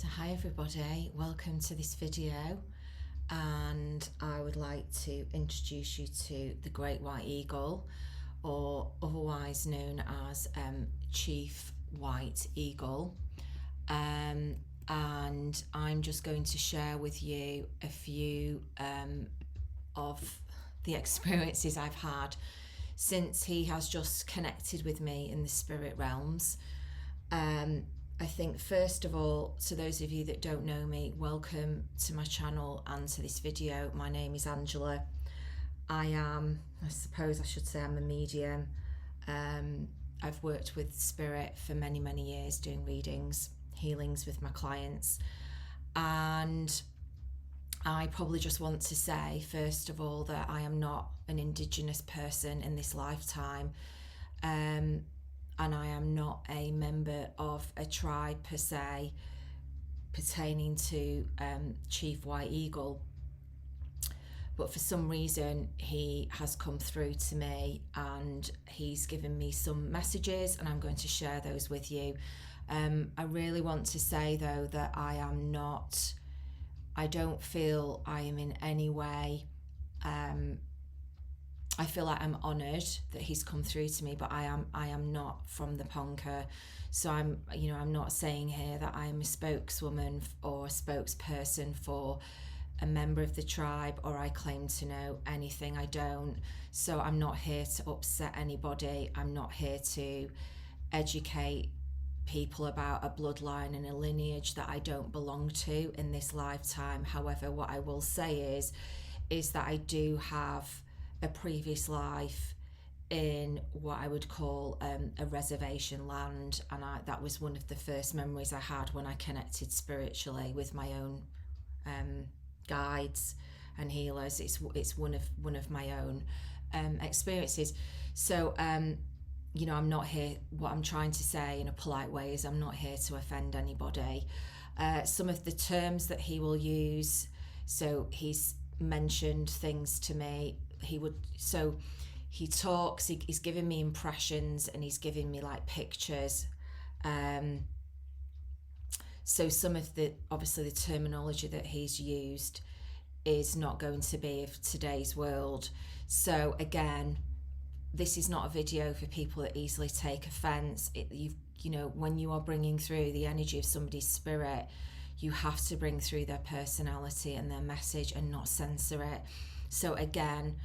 So hi everybody, welcome to this video, and I would like to introduce you to the Great White Eagle, or otherwise known as Chief White Eagle, and I'm just going to share with you a few of the experiences I've had since he has just connected with me in the spirit realms. I think first of all, to those of you that don't know me, welcome to my channel and to this video. My name is Angela. I suppose I should say I'm a medium. I've worked with spirit for many years, doing readings, healings with my clients, and I probably just want to say first of all that I am not an Indigenous person in this lifetime, and I am not a member of a tribe per se pertaining to Chief White Eagle, but for some reason he has come through to me and he's given me some messages, and I'm going to share those with you. I really want to say though that I don't feel I am in any way, I feel like I'm honoured that he's come through to me, but I am not from the Ponca. So I'm not saying here that I am a spokeswoman or a spokesperson for a member of the tribe, or I claim to know anything. I don't. So I'm not here to upset anybody. I'm not here to educate people about a bloodline and a lineage that I don't belong to in this lifetime. However, what I will say is that I do have a previous life in what I would call a reservation land, and that was one of the first memories I had when I connected spiritually with my own guides and healers. It's one of my own experiences. So I'm not here, what I'm trying to say in a polite way is I'm not here to offend anybody. Some of the terms that he will use, so he's mentioned things to me. He talks, he's giving me impressions, and he's giving me like pictures. So some of obviously the terminology that he's used is not going to be of today's world. So again, this is not a video for people that easily take offense. When you are bringing through the energy of somebody's spirit, you have to bring through their personality and their message and not censor it. So again,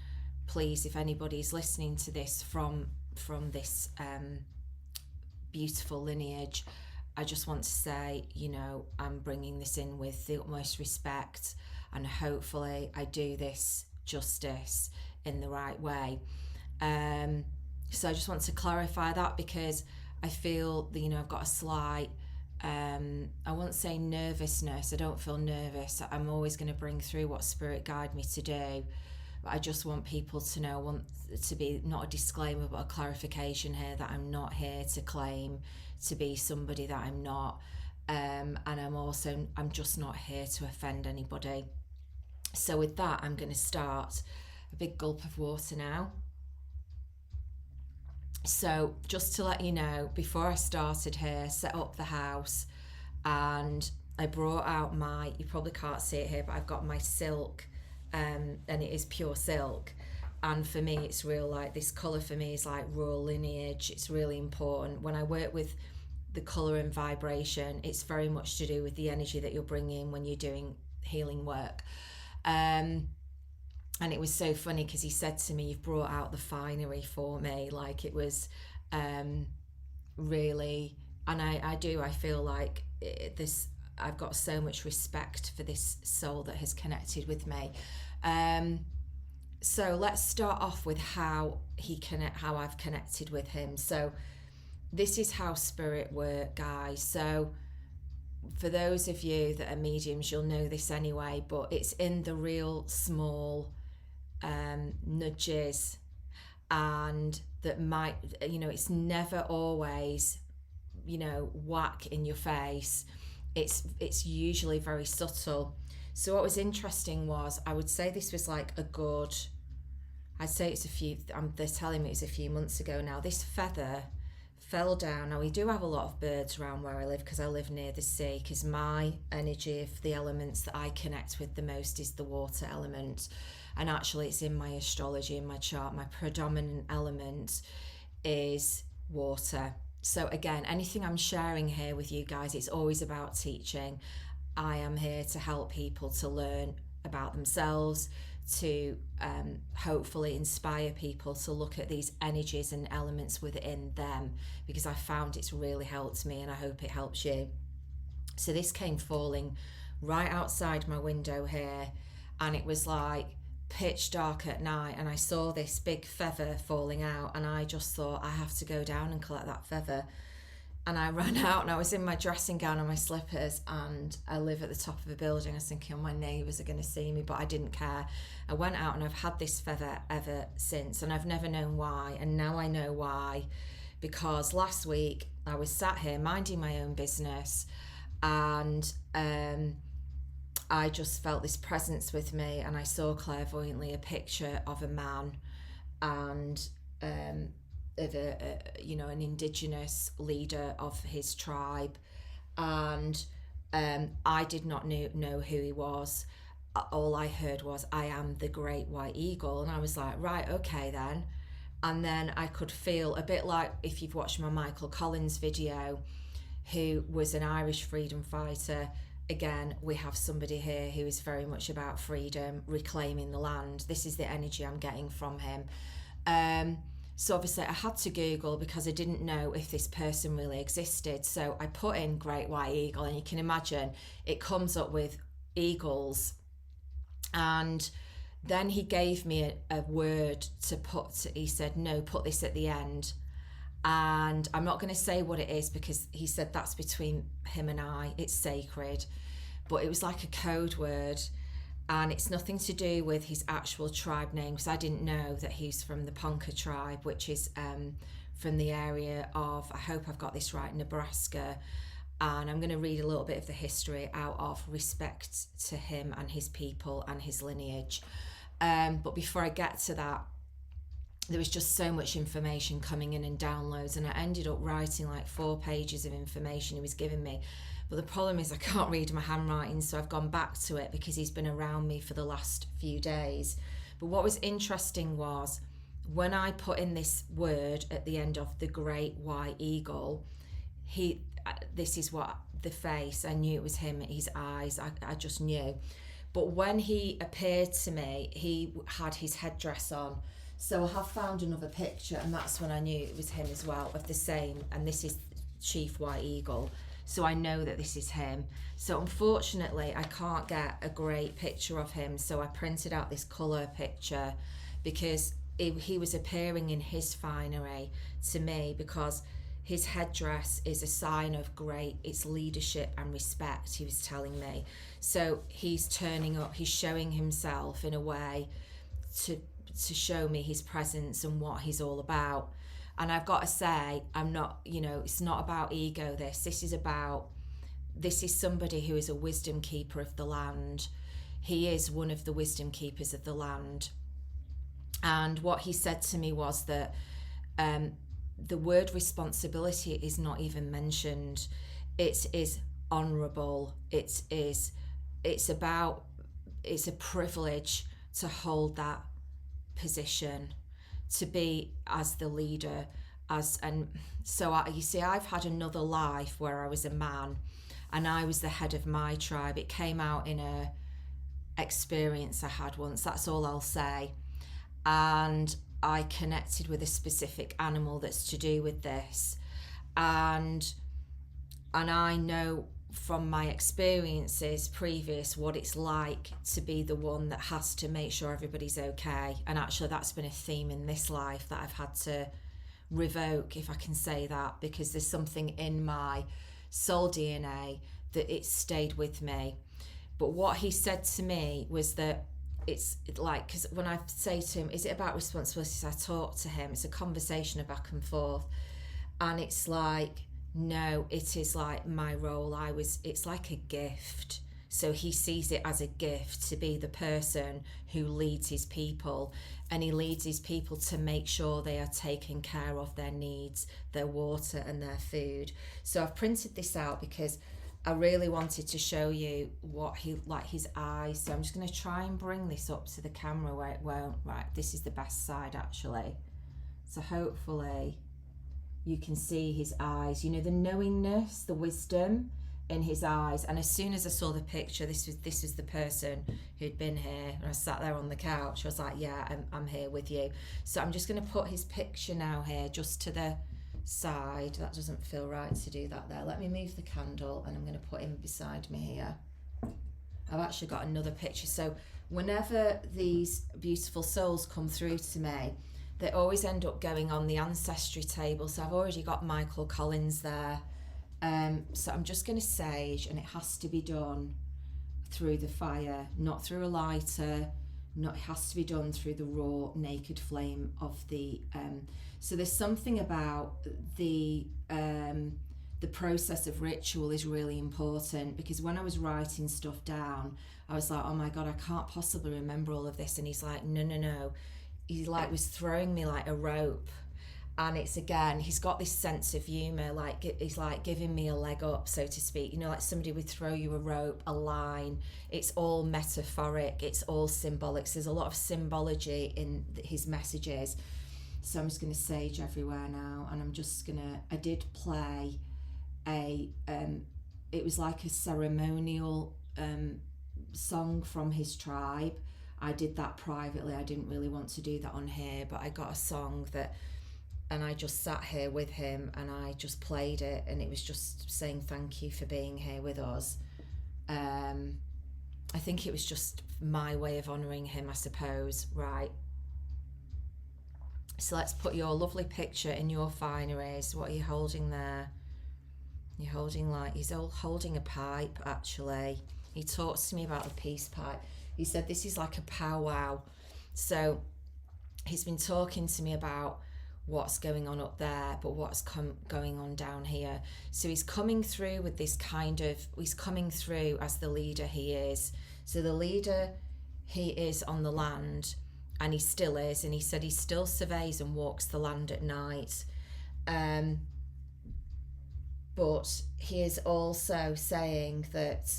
please, if anybody's listening to this from this beautiful lineage, I just want to say, I'm bringing this in with the utmost respect, and hopefully I do this justice in the right way. So I just want to clarify that, because I feel that, I've got a slight, I won't say nervousness. I don't feel nervous. I'm always going to bring through what spirit guide me to do. But I just want people to know, I want to be not a disclaimer, but a clarification here, that I'm not here to claim to be somebody that I'm not. And I'm just not here to offend anybody. So with that, I'm going to start. A big gulp of water now. So just to let you know, before I started here, set up the house, and I brought out you probably can't see it here, but I've got my silk, and it is pure silk. And for me, it's real, like this colour for me is like royal lineage. It's really important. When I work with the colour and vibration, it's very much to do with the energy that you're bringing when you're doing healing work. And it was so funny because he said to me, "You've brought out the finery for me." Like it was really, and I feel like I've got so much respect for this soul that has connected with me. So let's start off with how I've connected with him. So this is how spirit work, guys. So for those of you that are mediums, you'll know this anyway, but it's in the real small nudges, and that might, it's never always, whack in your face. It's usually very subtle. So what was interesting was, I would say this was like I'd say it's they're telling me it's a few months ago now. This feather fell down. Now we do have a lot of birds around where I live because I live near the sea, because my energy of the elements that I connect with the most is the water element. And actually it's in my astrology, in my chart, my predominant element is water. So again, anything I'm sharing here with you guys, it's always about teaching. I am here to help people to learn about themselves, to hopefully inspire people to look at these energies and elements within them, because I found it's really helped me, and I hope it helps you. So this came falling right outside my window here, and it was like pitch dark at night, and I saw this big feather falling out, and I just thought, I have to go down and collect that feather. And I ran out, and I was in my dressing gown and my slippers, and I live at the top of a building. I was thinking, oh, my neighbours are going to see me, but I didn't care. I went out, and I've had this feather ever since, and I've never known why, and now I know why. Because last week I was sat here minding my own business, and I just felt this presence with me, and I saw clairvoyantly a picture of a man and of an indigenous leader of his tribe, and I did not know who he was. All I heard was, I am the great white eagle, and I was like, right, okay then. And then I could feel a bit like, if you've watched my Michael Collins video, who was an Irish freedom fighter. Again, we have somebody here who is very much about freedom, reclaiming the land. This is the energy I'm getting from him. So obviously I had to Google, because I didn't know if this person really existed. So I put in Great White Eagle, and you can imagine it comes up with eagles. And then he gave me a word to put. He said, no, put this at the end. And I'm not going to say what it is, because he said that's between him and I. It's sacred. But it was like a code word. And it's nothing to do with his actual tribe name, because I didn't know that he's from the Ponca tribe, which is from the area of, I hope I've got this right, Nebraska. And I'm going to read a little bit of the history out of respect to him and his people and his lineage. But before I get to that, there was just so much information coming in and downloads, and I ended up writing like 4 pages of information he was giving me. But the problem is I can't read my handwriting, so I've gone back to it because he's been around me for the last few days. But what was interesting was, when I put in this word at the end of the great white eagle, this is what the face, I knew it was him, his eyes, I just knew. But when he appeared to me, he had his headdress on. So I have found another picture, and that's when I knew it was him as well, of the same, and this is Chief White Eagle. So I know that this is him. So unfortunately, I can't get a great picture of him. So I printed out this colour picture, because he was appearing in his finery to me, because his headdress is a sign of it's leadership and respect, he was telling me. So he's turning up, he's showing himself in a way to show me his presence and what he's all about. And I've got to say, I'm not, it's not about ego, this is somebody who is a wisdom keeper of the land. He is one of the wisdom keepers of the land. And what he said to me was that the word responsibility is not even mentioned. It is honourable. It's a privilege to hold that position, to be as the leader, you see, I've had another life where I was a man and I was the head of my tribe. It came out in a experience I had once, that's all I'll say. And I connected with a specific animal that's to do with this, and I know from my experiences previous what it's like to be the one that has to make sure everybody's okay. And actually that's been a theme in this life that I've had to revoke, if I can say that, because there's something in my soul DNA that it stayed with me. But what he said to me was that it's like, because when I say to him, is it about responsibilities, I talk to him, it's a conversation, a back and forth, and it's like, no, it is like my role. It's like a gift So he sees it as a gift to be the person who leads his people, and he leads his people to make sure they are taking care of their needs, their water and their food. So I've printed this out because I really wanted to show you what he, like his eyes. So I'm just going to try and bring this up to the camera where it won't. Right, this is the best side actually. So hopefully you can see his eyes, you know, the knowingness, the wisdom in his eyes. And as soon as I saw the picture, this was the person who'd been here, and I sat there on the couch. I was like, yeah, I'm here with you. So I'm just going to put his picture now here just to the side. That doesn't feel right to do that there. Let me move the candle, and I'm going to put him beside me here. I've actually got another picture. So whenever these beautiful souls come through to me, they always end up going on the ancestry table. So I've already got Michael Collins there. So I'm just going to sage, and it has to be done through the fire, not through a lighter. It has to be done through the raw, naked flame of the. So there's something about the process of ritual is really important, because when I was writing stuff down, I was like, oh my God, I can't possibly remember all of this. And he's like, no. He like was throwing me like a rope. And it's, again, he's got this sense of humour, like he's like giving me a leg up, so to speak. You know, like somebody would throw you a rope, a line. It's all metaphoric, it's all symbolic. So there's a lot of symbology in his messages. So I'm just going to sage everywhere now, and I'm just going to, I did play it was like a ceremonial song from his tribe. I did that privately. I didn't really want to do that on here, but I got a song that, and I just sat here with him and I just played it, and it was just saying thank you for being here with us. I think it was just my way of honouring him, I suppose. Right. So let's put your lovely picture in your fineries. What are you holding there? You're holding, like, he's all holding a pipe, actually. He talks to me about the peace pipe. He said this is like a powwow. So he's been talking to me about what's going on up there, but what's going on down here. So he's coming through with this kind of, he's coming through as the leader he is. So the leader he is on the land, and he still is, and he said he still surveys and walks the land at night. But he is also saying that,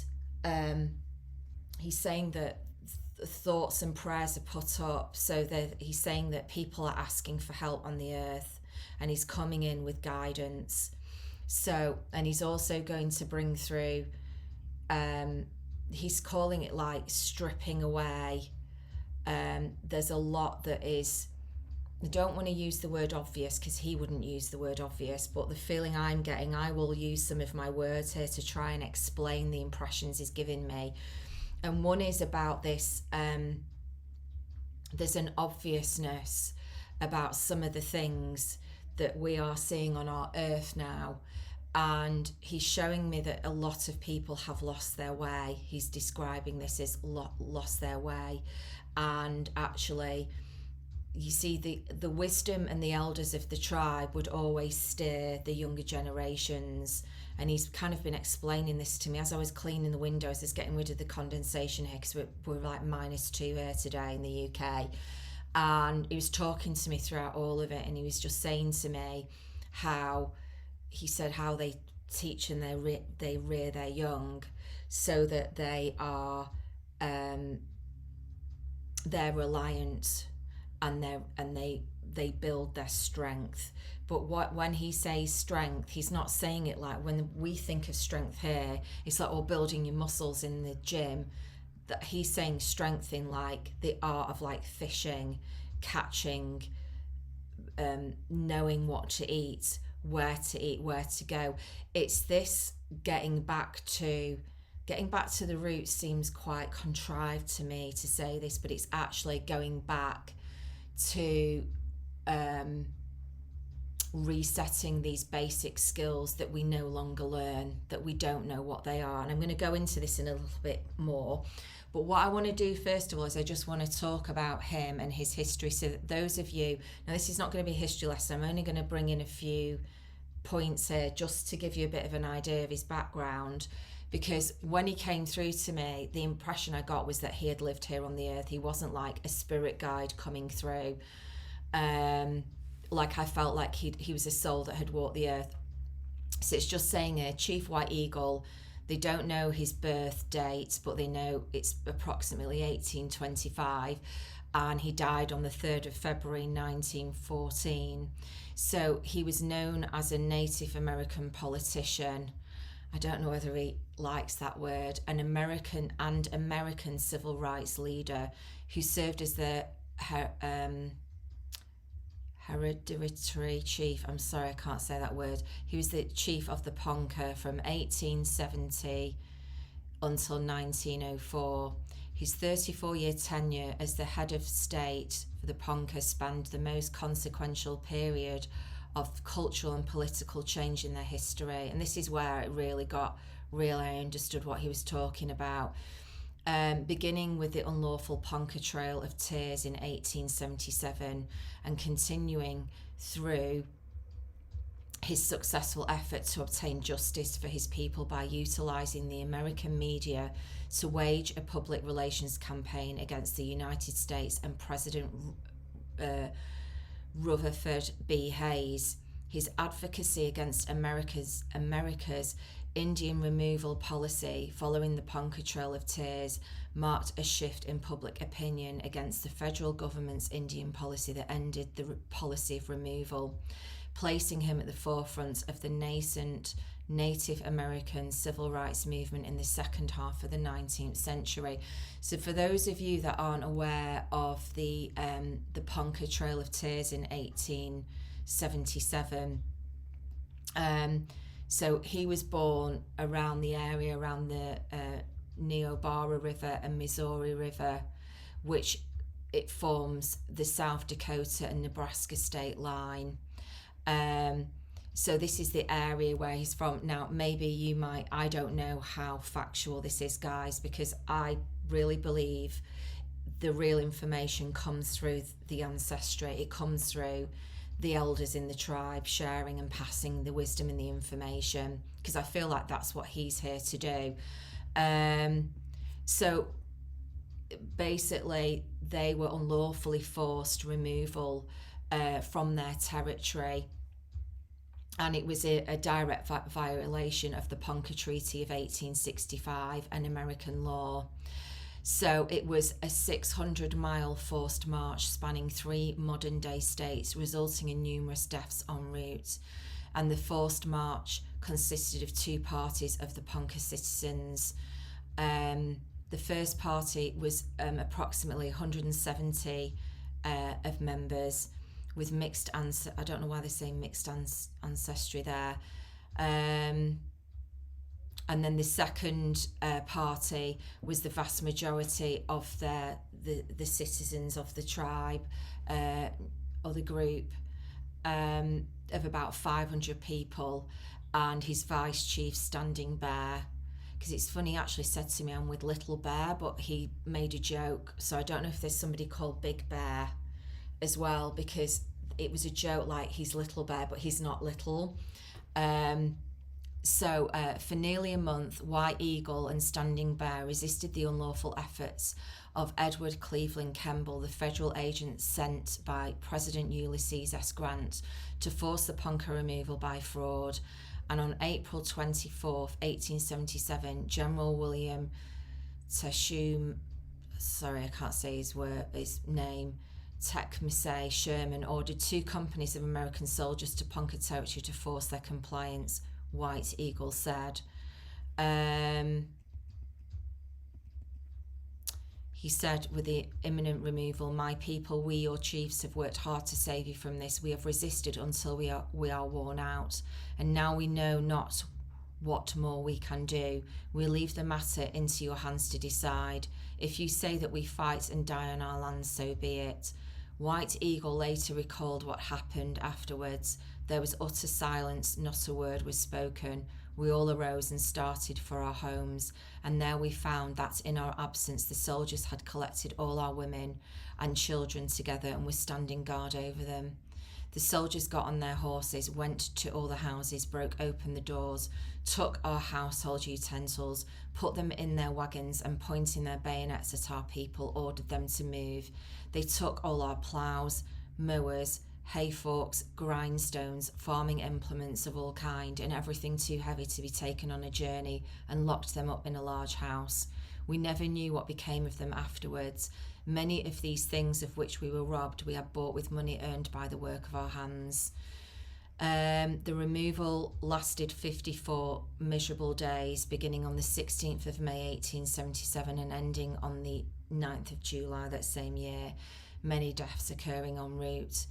he's saying that thoughts and prayers are put up, so that he's saying that people are asking for help on the earth, and he's coming in with guidance. So, and he's also going to bring through, he's calling it like stripping away. There's a lot that is, I don't want to use the word obvious because he wouldn't use the word obvious, but the feeling I'm getting, I will use some of my words here to try and explain the impressions he's giving me. And one is about this, there's an obviousness about some of the things that we are seeing on our earth now. And he's showing me that a lot of people have lost their way. He's describing this as lost their way. And actually, you see, the wisdom and the elders of the tribe would always steer the younger generations. And he's kind of been explaining this to me as I was cleaning the windows. It's getting rid of the condensation here because we're like -2 here today in the UK. And he was talking to me throughout all of it, and he was just saying to me how, he said how they teach and they rear their young so that they are they're reliant, and they build their strength. But when he says strength, he's not saying it like when we think of strength here, it's like, building your muscles in the gym. That he's saying strength in like the art of like fishing, catching, knowing what to eat, where to go. It's this getting back to the roots. Seems quite contrived to me to say this, but it's actually going back to resetting these basic skills that we no longer learn, that we don't know what they are. And I'm going to go into this in a little bit more, but what I want to do first of all is I just want to talk about him and his history, so that those of you, now this is not going to be a history lesson, I'm only going to bring in a few points here just to give you a bit of an idea of his background, because when he came through to me, the impression I got was that he had lived here on the earth. He wasn't like a spirit guide coming through. Like I felt like he was a soul that had walked the earth. So it's just saying here, Chief White Eagle, they don't know his birth date, but they know it's approximately 1825, and he died on the 3rd of February 1914. So he was known as a Native American politician. I don't know whether he likes that word, an American civil rights leader who served as the hereditary chief. I'm sorry, I can't say that word. He was the chief of the Ponca from 1870 until 1904. His 34-year tenure as the head of state for the Ponca spanned the most consequential period of cultural and political change in their history. And this is where it really I understood what he was talking about. Beginning with the unlawful Ponca Trail of Tears in 1877 and continuing through his successful effort to obtain justice for his people by utilising the American media to wage a public relations campaign against the United States and President Rutherford B. Hayes. His advocacy against America's Indian removal policy following the Ponca Trail of Tears marked a shift in public opinion against the federal government's Indian policy that ended the policy of removal, placing him at the forefront of the nascent Native American civil rights movement in the second half of the 19th century. So for those of you that aren't aware of the Ponca Trail of Tears in 1877, so he was born around the area around the Niobrara River and Missouri River, which it forms the South Dakota and Nebraska state line. So this is the area where he's from. Now, maybe you might, I don't know how factual this is, guys, because I really believe the real information comes through the ancestry. It comes through the elders in the tribe sharing and passing the wisdom and the information, because I feel like that's what he's here to do. So basically they were unlawfully forced removal from their territory, and it was a direct violation of the Ponca Treaty of 1865 and American law. So it was a 600-mile forced march spanning 3 modern-day states, resulting in numerous deaths en route. And the forced march consisted of 2 parties of the Ponca citizens. The first party was approximately 170 of members with mixed I don't know why they say mixed ancestry there. And then the second party was the vast majority of the citizens of the tribe, or the group, of about 500 people, and his vice chief Standing Bear. Because it's funny, he actually said to me, I'm with Little Bear, but he made a joke. So I don't know if there's somebody called Big Bear as well, because it was a joke like he's Little Bear, but he's not little. So for nearly a month, White Eagle and Standing Bear resisted the unlawful efforts of Edward Cleveland Kemble, the federal agent sent by President Ulysses S. Grant to force the Ponca removal by fraud. And on April 24th, 1877, General William Tecumseh, sorry, I can't say his name, Tecumseh Sherman ordered 2 companies of American soldiers to Ponca territory to force their compliance, White Eagle said. He said, with the imminent removal, my people, we, your chiefs, have worked hard to save you from this. We have resisted until we are worn out, and now we know not what more we can do. We leave the matter into your hands to decide. If you say that we fight and die on our land, so be it. White Eagle later recalled what happened afterwards. There was utter silence, not a word was spoken. We all arose and started for our homes, and there we found that in our absence the soldiers had collected all our women and children together and were standing guard over them. The soldiers got on their horses, went to all the houses, broke open the doors, took our household utensils, put them in their wagons, and pointing their bayonets at our people, ordered them to move. They took all our ploughs, mowers, hay forks, grindstones, farming implements of all kind, and everything too heavy to be taken on a journey, and locked them up in a large house. We never knew what became of them afterwards. Many of these things of which we were robbed, we had bought with money earned by the work of our hands. The removal lasted 54 miserable days, beginning on the 16th of May 1877 and ending on the 9th of July that same year, many deaths occurring en route.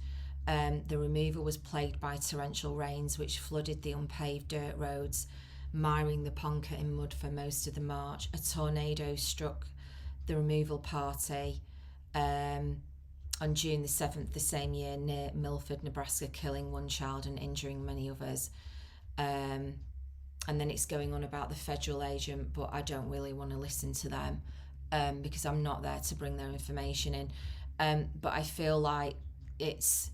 The removal was plagued by torrential rains which flooded the unpaved dirt roads, miring the Ponca in mud for most of the march. A tornado struck the removal party on June the 7th the same year near Milford, Nebraska, killing one child and injuring many others. And then it's going on about the federal agent, but I don't really want to listen to them because I'm not there to bring their information in. But I feel like it's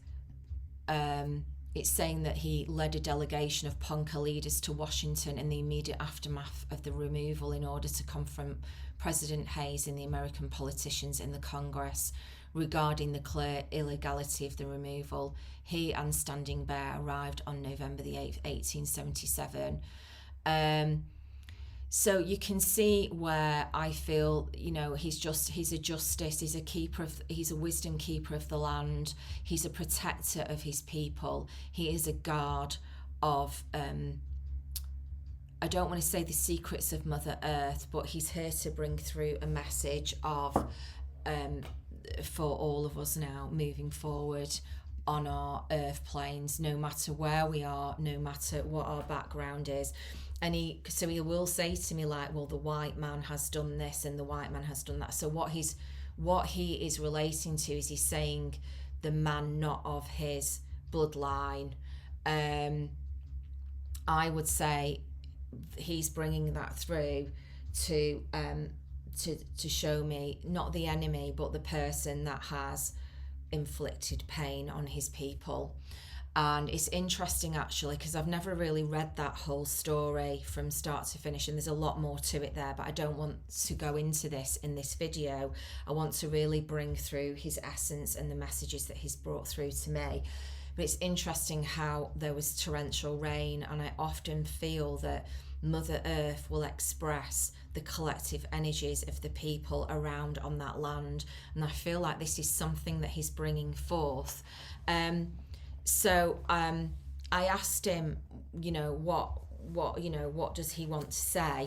saying that he led a delegation of Ponca leaders to Washington in the immediate aftermath of the removal in order to confront President Hayes and the American politicians in the Congress regarding the clear illegality of the removal. He and Standing Bear arrived on November the 8th, 1877. So you can see where I feel, he's a justice, he's a wisdom keeper of the land, he's a protector of his people, he is a guard of, I don't want to say the secrets of Mother Earth, but he's here to bring through a message of, for all of us now moving forward on our earth planes, no matter where we are, no matter what our background is. And he will say to me, like, well, the white man has done this and the white man has done that. So what he is relating to is he's saying the man not of his bloodline. I would say he's bringing that through to show me not the enemy but the person that has inflicted pain on his people. And it's interesting actually because I've never really read that whole story from start to finish, and there's a lot more to it there, but I don't want to go into this in this video. I want to really bring through his essence and the messages that he's brought through to me. But it's interesting how there was torrential rain, and I often feel that Mother Earth will express the collective energies of the people around on that land, and I feel like this is something that he's bringing forth. So I asked him, what does he want to say?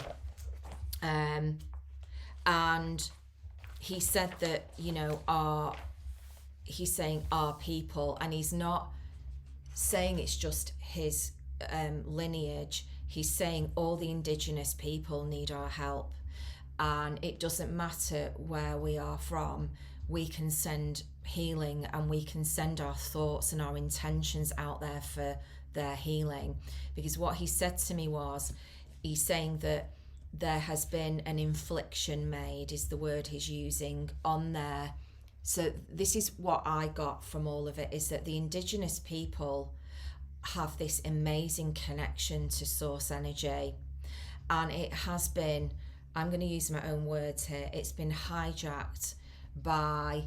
And he said that, he's saying our people, and he's not saying it's just his lineage. He's saying all the Indigenous people need our help, and it doesn't matter where we are from. We can send healing, and we can send our thoughts and our intentions out there for their healing. Because what he said to me was, he's saying that there has been an infliction made, is the word he's using, on there. So this is what I got from all of it, is that the Indigenous people have this amazing connection to source energy, and it has been, I'm going to use my own words here, it's been hijacked by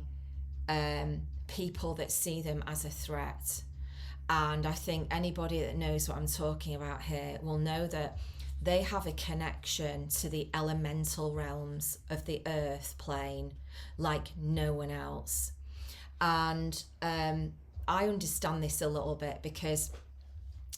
people that see them as a threat. And I think anybody that knows what I'm talking about here will know that they have a connection to the elemental realms of the earth plane like no one else. And I understand this a little bit because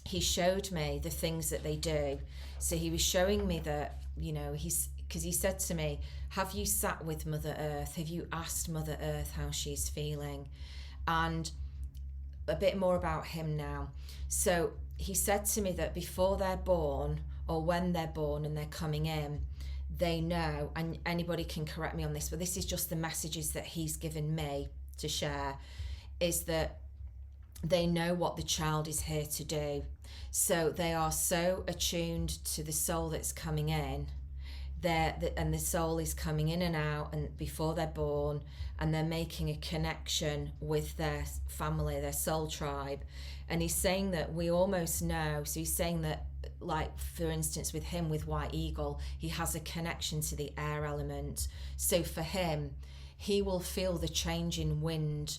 he showed me the things that they do. So he was showing me that, because he said to me, have you sat with Mother Earth? Have you asked Mother Earth how she's feeling? And a bit more about him now. So he said to me that before they're born, or when they're born and they're coming in, they know, and anybody can correct me on this, but this is just the messages that he's given me to share, is that they know what the child is here to do. So they are so attuned to the soul that's coming in and the soul is coming in and out and before they're born, and they're making a connection with their family, their soul tribe. And he's saying that we almost know, so he's saying that, like for instance with him, with White Eagle, he has a connection to the air element. So for him, he will feel the change in wind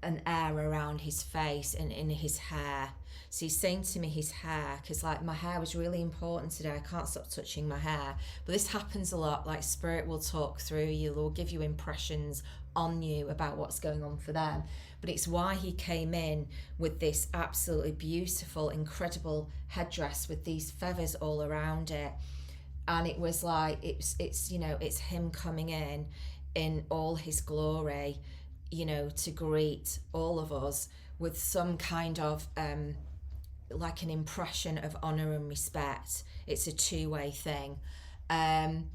and air around his face and in his hair. So he's saying to me his hair, because like my hair was really important today. I can't stop touching my hair. But this happens a lot. Like spirit will talk through you, they'll give you impressions on you about what's going on for them. But it's why he came in with this absolutely beautiful, incredible headdress with these feathers all around it. And it was like, it's you know, it's him coming in all his glory, you know, to greet all of us with some kind of like an impression of honor and respect. It's a two-way thing. And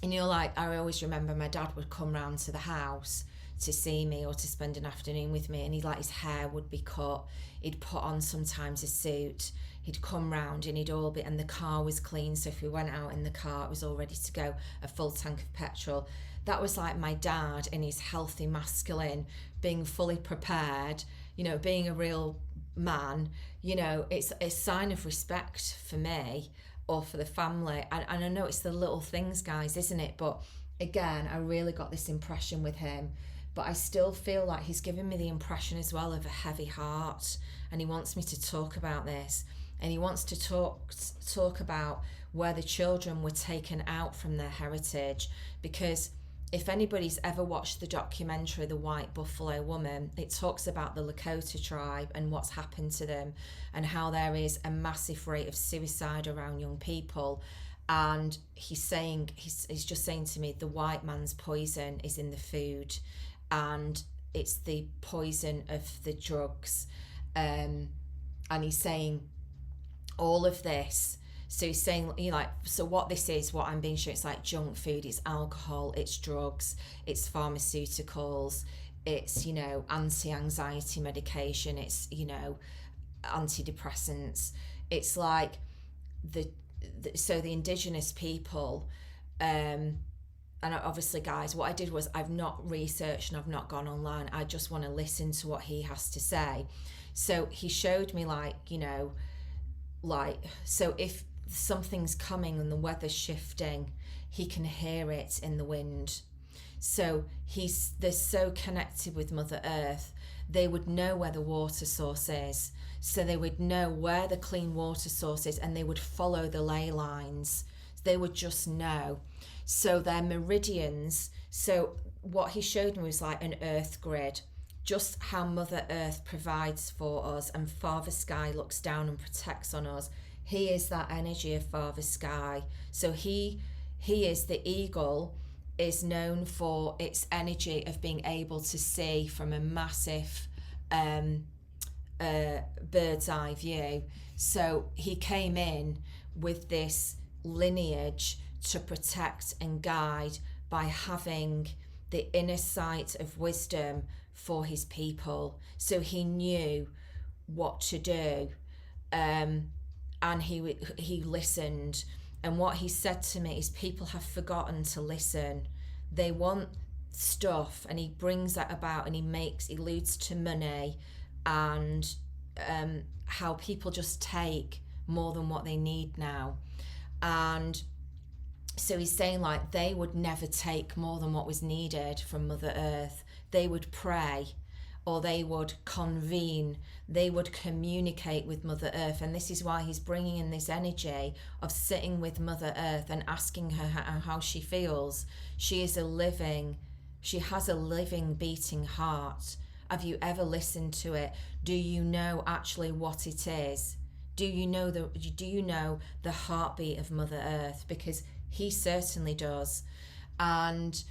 you know, like I always remember my dad would come round to the house to see me or to spend an afternoon with me, and he'd like, his hair would be cut, he'd put on sometimes a suit, he'd come round and he'd all be, and the car was clean, so if we went out in the car it was all ready to go, a full tank of petrol. That was like my dad in his healthy masculine, being fully prepared, you know, being a real man. You know, it's a sign of respect for me or for the family. And I know it's the little things, guys, isn't it? But again, I really got this impression with him. But I still feel like he's given me the impression as well of a heavy heart, and he wants me to talk about this, and he wants to talk about where the children were taken out from their heritage. Because if anybody's ever watched the documentary The White Buffalo Woman, it talks about the Lakota tribe and what's happened to them, and how there is a massive rate of suicide around young people. And he's just saying to me, the white man's poison is in the food, and it's the poison of the drugs. And he's saying all of this. So he's saying, you know, like, so what this is, what I'm being shown, it's like junk food, it's alcohol, it's drugs, it's pharmaceuticals, it's, you know, anti-anxiety medication, it's, you know, antidepressants. It's like so the Indigenous people, and obviously, guys, what I did was I've not researched and I've not gone online. I just want to listen to what he has to say. So he showed me, like, you know, like, so if something's coming and the weather's shifting, he can hear it in the wind. So they're so connected with Mother Earth, they would know where the water source is. So they would know where the clean water source is, and they would follow the ley lines. They would just know. So they're meridians. So what he showed me was like an earth grid, just how Mother Earth provides for us, and Father Sky looks down and protects on us. He is that energy of Father Sky. So he is the eagle, is known for its energy of being able to see from a massive bird's eye view. So he came in with this lineage to protect and guide by having the inner sight of wisdom for his people. So he knew what to do, and he listened. And what he said to me is, people have forgotten to listen. They want stuff, and he brings that about, and he alludes to money and how people just take more than what they need now. And so he's saying, like, they would never take more than what was needed from Mother Earth. They would pray, or they would convene, they would communicate with Mother Earth. And this is why he's bringing in this energy of sitting with Mother Earth and asking her how she feels. She has a living beating heart. Have you ever listened to it? Do you know actually what it is? Do you know the heartbeat of Mother Earth? Because he certainly does. And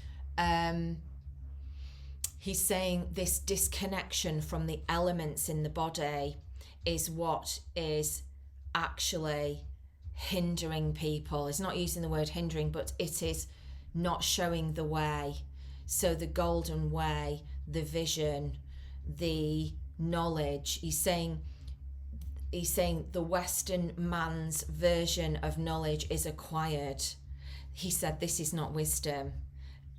he's saying this disconnection from the elements in the body is what is actually hindering people. It's not using the word hindering, but it is not showing the way. So the golden way, the vision, the knowledge, he's saying the Western man's version of knowledge is acquired. he said, this is not wisdom.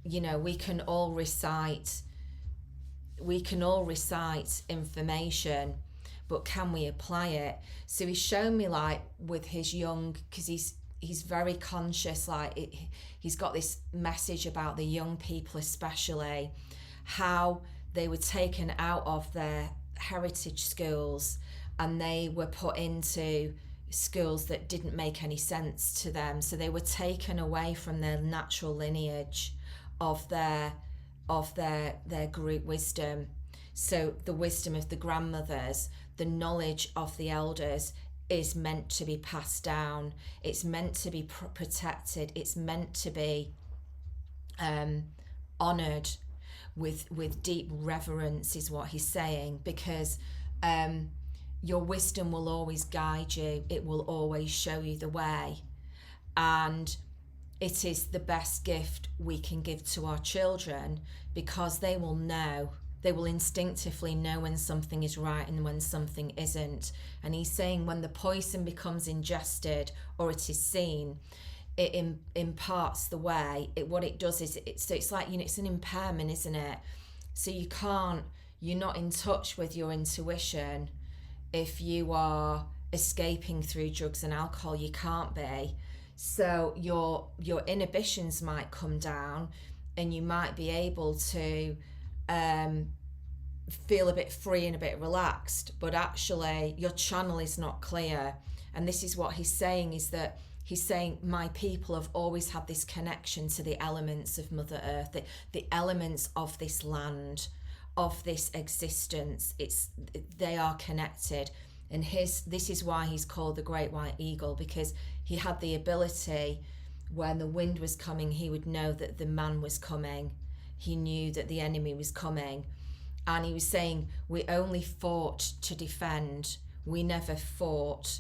You know, we can all recite information, but can we apply it? So he's shown me, like, with his young, because he's very conscious, like he's got this message about the young people, especially how they were taken out of their heritage schools and they were put into schools that didn't make any sense to them. So they were taken away from their natural lineage of their group wisdom. So the wisdom of the grandmothers, the knowledge of the elders, is meant to be passed down. It's meant to be protected. It's meant to be honoured with deep reverence, is what he's saying, because your wisdom will always guide you. It will always show you the way. And it is the best gift we can give to our children, because they will know, they will instinctively know when something is right and when something isn't. And he's saying when the poison becomes ingested or it is seen, it imparts the way. What it does is, it's like, you know, it's an impairment, isn't it? So you're not in touch with your intuition if you are escaping through drugs and alcohol. You can't be. So your inhibitions might come down and you might be able to feel a bit free and a bit relaxed, but actually your channel is not clear. And this is what he's saying, is that he's saying, my people have always had this connection to the elements of Mother Earth, the elements of this land, of this existence. They are connected. And this is why he's called the Great White Eagle, because he had the ability, when the wind was coming, he would know that the man was coming. He knew that the enemy was coming. And he was saying, we only fought to defend. We never fought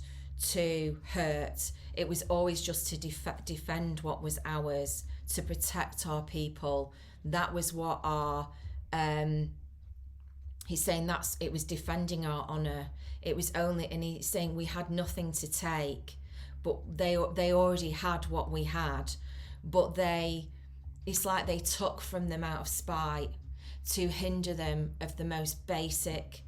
to hurt. It was always just to defend what was ours, to protect our people. That was what our he's saying, it was defending our honour. It was only, and he's saying we had nothing to take, but they already had what we had, but it's like they took from them out of spite to hinder them of the most basic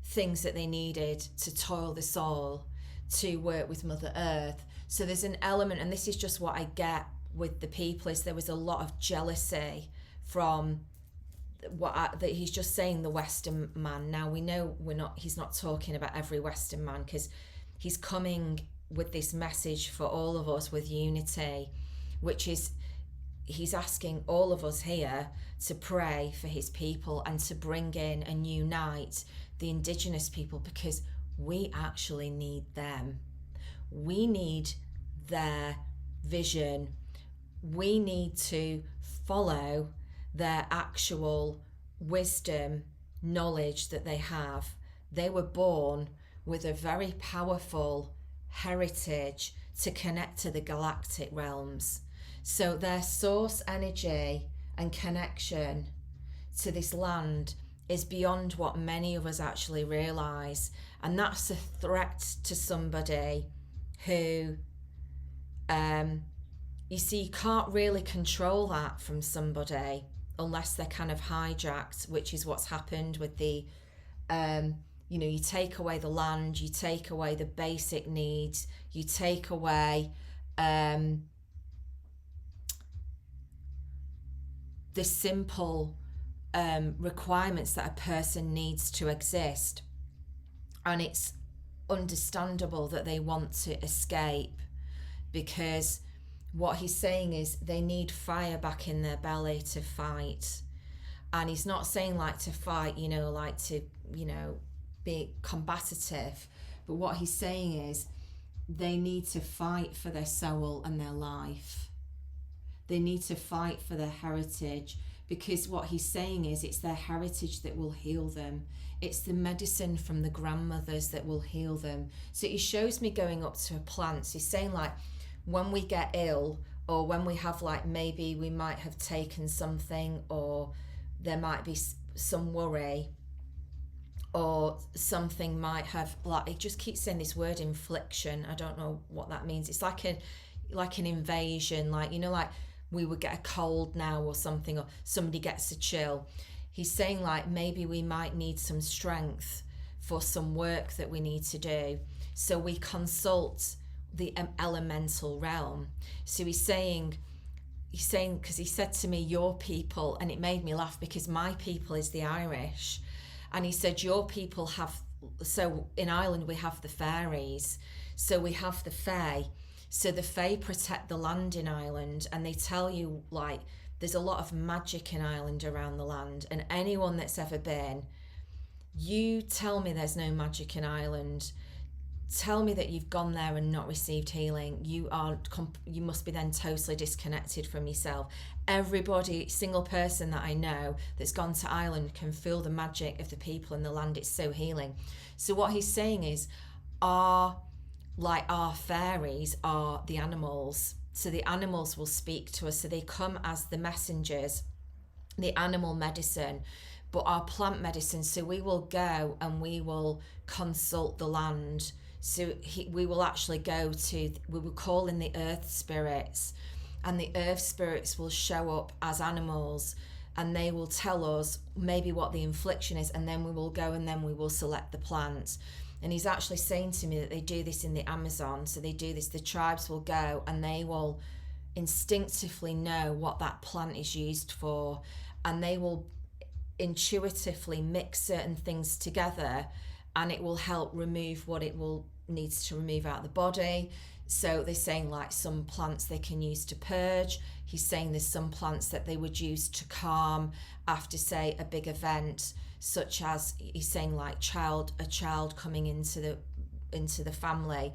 things that they needed to toil the soul, to work with Mother Earth. So there's an element, and this is just what I get with the people, is there was a lot of jealousy from that he's just saying the Western man. Now we know he's not talking about every Western man, because he's coming with this message for all of us with unity, which is, he's asking all of us here to pray for his people and to bring in and unite the Indigenous people, because we actually need them. We need their vision. We need to follow their actual wisdom, knowledge that they have. They were born with a very powerful heritage to connect to the galactic realms. So their source energy and connection to this land is beyond what many of us actually realise. And that's a threat to somebody who, you see, you can't really control that from somebody unless they're kind of hijacked, which is what's happened with the, you take away the land, you take away the basic needs, you take away the simple requirements that a person needs to exist. And it's understandable that they want to escape, because what he's saying is they need fire back in their belly to fight. And he's not saying like to fight, like to, be combative. But what he's saying is they need to fight for their soul and their life. They need to fight for their heritage, because what he's saying is it's their heritage that will heal them. It's the medicine from the grandmothers that will heal them. So he shows me going up to a plant. So he's saying, like, when we get ill, or when we have, like, maybe we might have taken something, or there might be some worry, or something might have, like, it just keeps saying this word infliction. I don't know what that means. It's like like an invasion, like, you know, like we would get a cold now or something, or somebody gets a chill. He's saying like maybe we might need some strength for some work that we need to do. So we consult the elemental realm. So he's saying, because he said to me, your people, and it made me laugh because my people is the Irish. And he said, your people have, so in Ireland we have the fairies. So we have the fae. So the fae protect the land in Ireland, and they tell you like there's a lot of magic in Ireland around the land. And anyone that's ever been, you tell me there's no magic in Ireland, tell me that you've gone there and not received healing, you must be then totally disconnected from yourself. Everybody, single person that I know that's gone to Ireland can feel the magic of the people in the land. It's so healing. So what he's saying is our fairies are the animals. So the animals will speak to us. So they come as the messengers, the animal medicine, but our plant medicine. So we will go and we will consult the land. So we will actually we will call in the earth spirits, and the earth spirits will show up as animals, and they will tell us maybe what the infliction is, and then we will go and then we will select the plant. And he's actually saying to me that they do this in the Amazon. So they do this, the tribes will go and they will instinctively know what that plant is used for, and they will intuitively mix certain things together, and it will help remove what it will needs to remove out of the body. So they're saying like some plants they can use to purge. He's saying there's some plants that they would use to calm after, say, a big event, such as he's saying like a child coming into the family.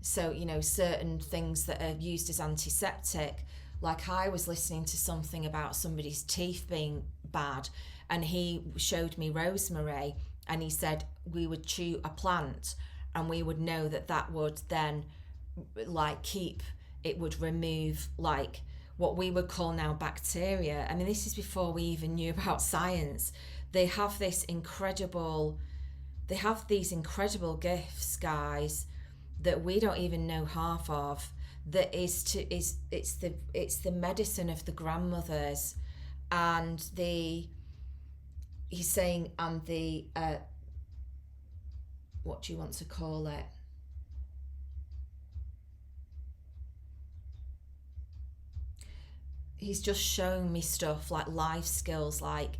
So, you know, certain things that are used as antiseptic. Like I was listening to something about somebody's teeth being bad, and he showed me rosemary, and he said we would chew a plant and we would know that would then like it would remove like what we would call now bacteria. I mean, this is before we even knew about science. They have these incredible gifts, guys, that we don't even know half of. That it's the medicine of the grandmothers, and he's saying, and the what do you want to call it? He's just showing me stuff like life skills, like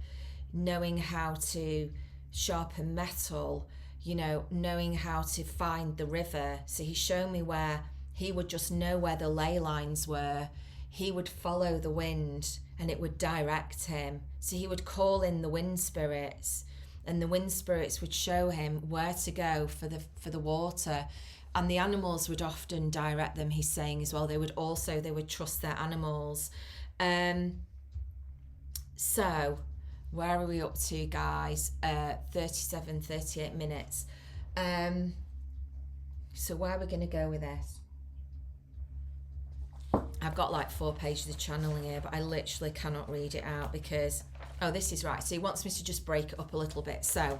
knowing how to sharpen metal, you know, knowing how to find the river. So he's shown me where he would just know where the ley lines were. He would follow the wind and it would direct him. So he would call in the wind spirits, and the wind spirits would show him where to go for the water. And the animals would often direct them, he's saying as well. They would trust their animals. So where are we up to, guys? 38 minutes. So where are we going to go with this? I've got like 4 pages of channeling here, but I literally cannot read it out because, oh, this is right. So he wants me to just break it up a little bit. So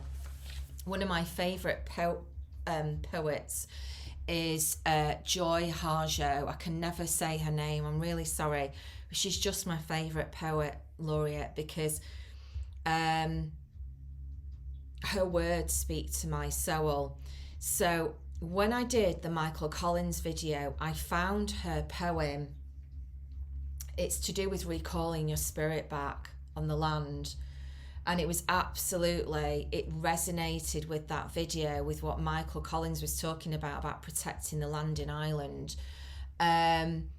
one of my favourite poets is Joy Harjo. I can never say her name. I'm really sorry. She's just my favourite poet laureate because her words speak to my soul. So when I did the Michael Collins video, I found her poem. It's to do with recalling your spirit back on the land. And it was it resonated with that video, with what Michael Collins was talking about protecting the land in Ireland. And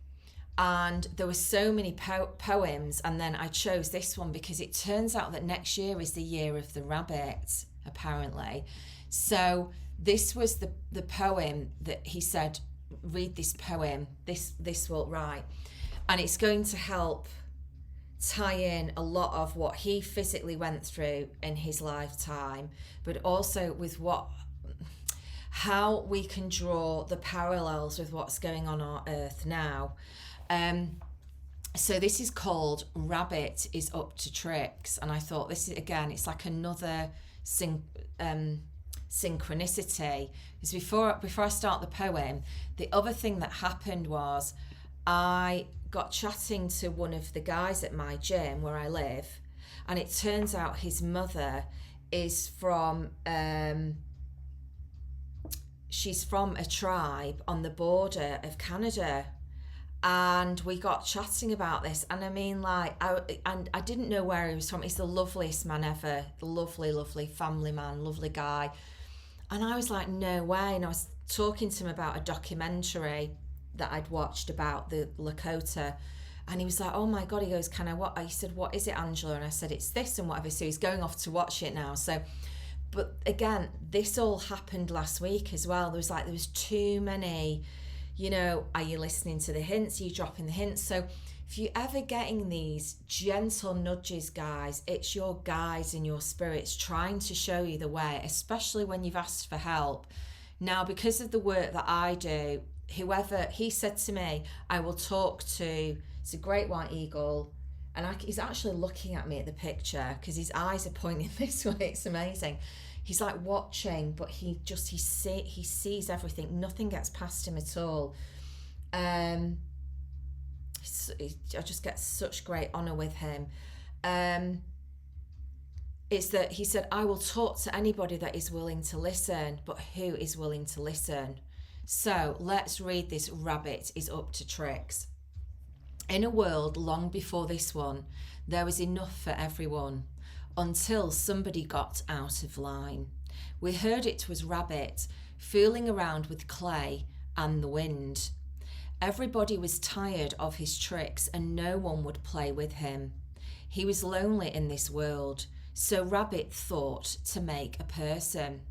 there were so many poems, and then I chose this one because it turns out that next year is the year of the rabbit, apparently. So this was the poem that he said, read this poem, this will write, and it's going to help tie in a lot of what he physically went through in his lifetime, but also with how we can draw the parallels with what's going on our earth now. So this is called Rabbit is Up to Tricks, and I thought this is, again, it's like another synchronicity. Because before I start the poem, the other thing that happened was I got chatting to one of the guys at my gym where I live, and it turns out his mother is from she's from a tribe on the border of Canada. And we got chatting about this, and I mean, like, I didn't know where he was from. He's the loveliest man ever, lovely family man, lovely guy. And I was like, no way. And I was talking to him about a documentary that I'd watched about the Lakota, and he was like, oh my god, he goes, can I what? I said, what is it, Angela? And I said, it's this and whatever. So he's going off to watch it now. So, but again, this all happened last week as well. There was too many, you know, are you listening to the hints? Are you dropping the hints? So if you're ever getting these gentle nudges, guys, it's your guides and your spirits trying to show you the way, especially when you've asked for help. Now, because of the work that I do, whoever, he said to me, I will talk to, it's a great white eagle, and he's actually looking at me at the picture because his eyes are pointing this way. It's amazing. He's like watching, but he sees everything. Nothing gets past him at all. I just get such great honour with him. It's that he said, I will talk to anybody that is willing to listen, but who is willing to listen? So let's read this. Rabbit is up to tricks. In a world long before this one, there was enough for everyone, until somebody got out of line. We heard it was Rabbit, fooling around with clay and the wind. Everybody was tired of his tricks and no one would play with him. He was lonely in this world, so Rabbit thought to make a person.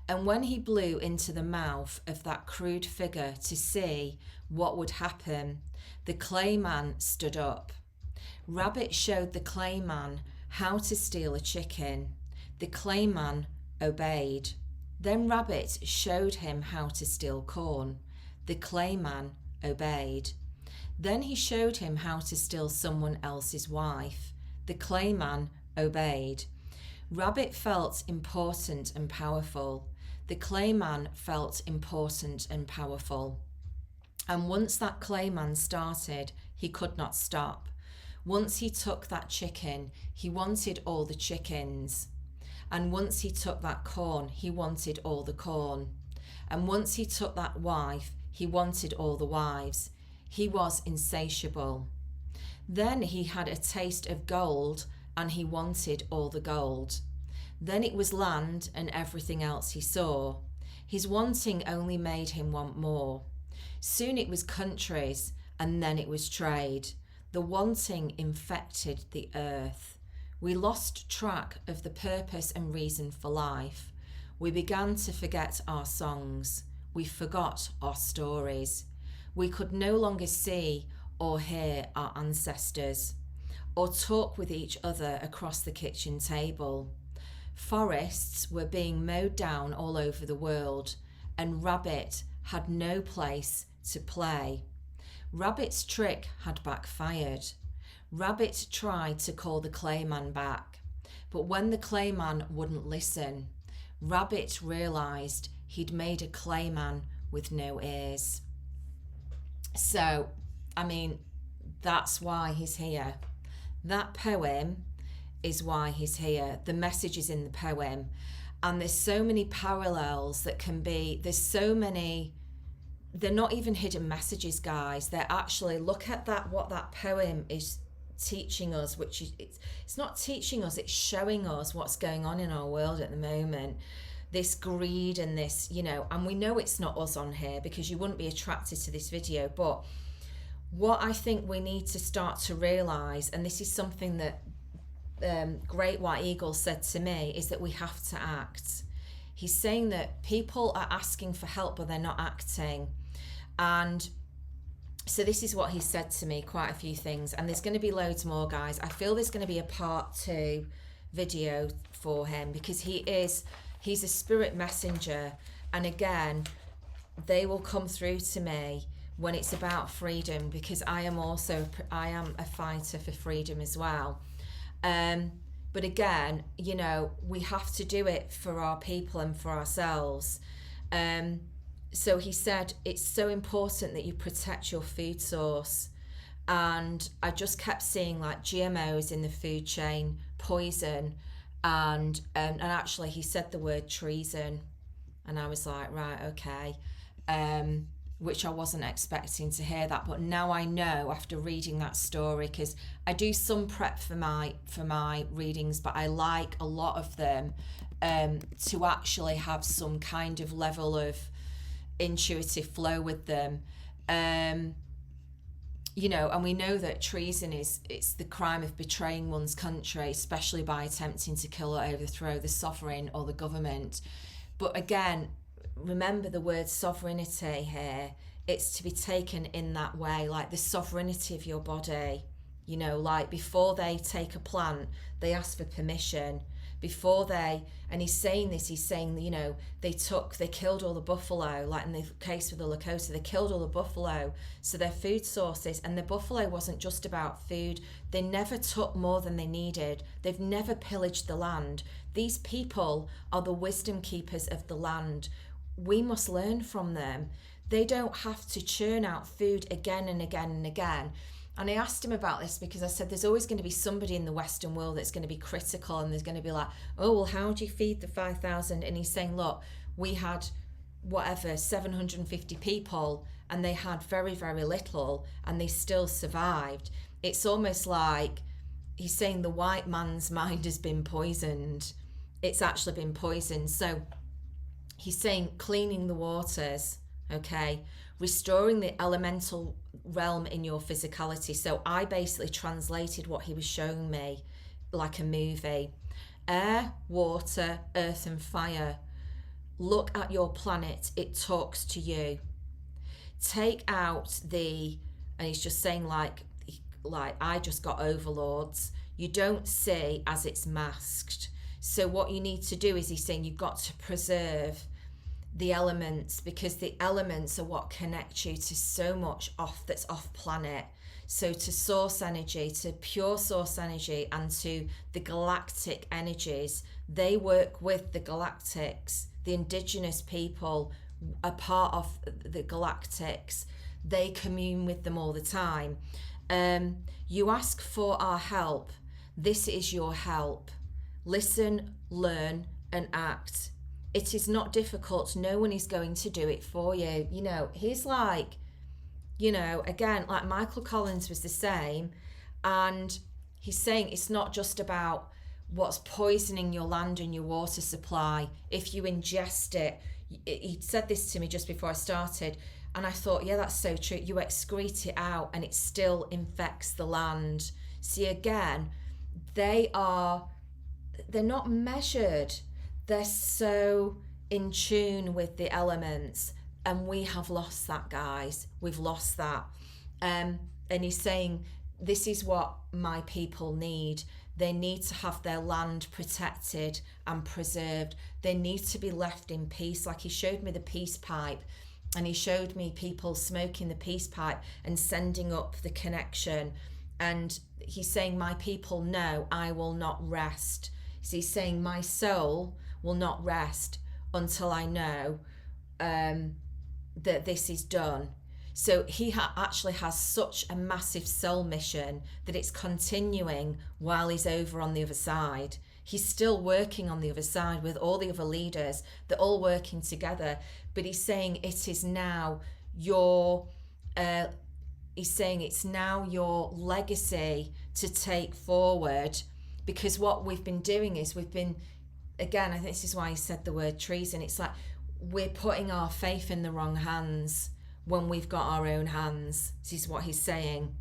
And when he blew into the mouth of that crude figure to see what would happen, the clay man stood up. Rabbit showed the clay man how to steal a chicken. The clay man obeyed. Then Rabbit showed him how to steal corn. The clay man obeyed. Then he showed him how to steal someone else's wife. The clay man obeyed. Rabbit felt important and powerful. The clay man felt important and powerful. And once that clay man started, he could not stop. Once he took that chicken, he wanted all the chickens. And once he took that corn, he wanted all the corn. And once he took that wife, he wanted all the wives. He was insatiable. Then he had a taste of gold, and he wanted all the gold. Then it was land and everything else he saw. His wanting only made him want more. Soon it was countries, and then it was trade. The wanting infected the earth. We lost track of the purpose and reason for life. We began to forget our songs. We forgot our stories. We could no longer see or hear our ancestors, or talk with each other across the kitchen table. Forests were being mowed down all over the world, and Rabbit had no place to play. Rabbit's trick had backfired. Rabbit tried to call the clay man back, but when the clay man wouldn't listen, Rabbit realised he'd made a clay man with no ears. So, I mean, that's why he's here. That poem is why he's here. The message is in the poem. And there's so many parallels that can be, there's so many, they're not even hidden messages, guys. They're actually, look at that, what that poem is teaching us, which is, it's not teaching us, it's showing us what's going on in our world at the moment. This greed and this, you know, and we know it's not us on here because you wouldn't be attracted to this video. But what I think we need to start to realise, and this is something that Great White Eagle said to me, is that we have to act. He's saying that people are asking for help but they're not acting. And so this is what he said to me, quite a few things, and there's going to be loads more, guys. I feel there's going to be a part 2 video for him because he's a spirit messenger, and again, they will come through to me when it's about freedom, because I am a fighter for freedom as well. But again, you know, we have to do it for our people and for ourselves. so he said it's so important that you protect your food source. And I just kept seeing like GMOs in the food chain, poison, and actually he said the word treason, and I was like, right, okay, which I wasn't expecting to hear that, but now I know after reading that story, because I do some prep for my readings, but I like a lot of them to actually have some kind of level of intuitive flow with them. You know, and we know that treason it's the crime of betraying one's country, especially by attempting to kill or overthrow the sovereign or the government. But again, remember the word sovereignty here. It's to be taken in that way, like the sovereignty of your body. You know, like before they take a plant, they ask for permission. Before they, and he's saying this, he's saying, you know, they killed all the buffalo, like in the case with the Lakota, they killed all the buffalo, so their food sources, and the buffalo wasn't just about food. They never took more than they needed. They've never pillaged the land. These people are the wisdom keepers of the land. We must learn from them. They don't have to churn out food again and again and again. And I asked him about this because I said there's always going to be somebody in the Western world that's going to be critical, and there's going to be like, oh, well, how do you feed the 5,000? And he's saying, look, we had whatever, 750 people, and they had very, very little, and they still survived. It's almost like he's saying the white man's mind has been poisoned. It's actually been poisoned. So he's saying cleaning the waters, okay, restoring the elemental realm in your physicality. So I basically translated what he was showing me like a movie. Air, water, earth and fire. Look at your planet, it talks to you. Take out and he's just saying like I just got overlords. You don't see as it's masked. So what you need to do is he's saying you've got to preserve the elements, because the elements are what connect you to so much that's off planet. So to source energy, to pure source energy, and to the galactic energies. They work with the galactics. The indigenous people are part of the galactics. They commune with them all the time. You ask for our help. This is your help. Listen, learn, and act. It is not difficult. No one is going to do it for you. You know, he's like, you know, again, like Michael Collins was the same. And he's saying it's not just about what's poisoning your land and your water supply. If you ingest it, he said this to me just before I started. And I thought, yeah, that's so true. You excrete it out and it still infects the land. See, again, they're not measured. They're so in tune with the elements, and we have lost that, guys. We've lost that. And he's saying, this is what my people need. They need to have their land protected and preserved. They need to be left in peace. Like he showed me the peace pipe, and he showed me people smoking the peace pipe and sending up the connection. And he's saying, my people know I will not rest. So he's saying, my soul will not rest until I know that this is done. So he actually has such a massive soul mission that it's continuing while he's over on the other side. He's still working on the other side with all the other leaders. They're all working together. But he's saying it is now your he's saying it's now your legacy to take forward, because what we've been doing is again, I think this is why he said the word treason. It's like we're putting our faith in the wrong hands when we've got our own hands. This is what he's saying.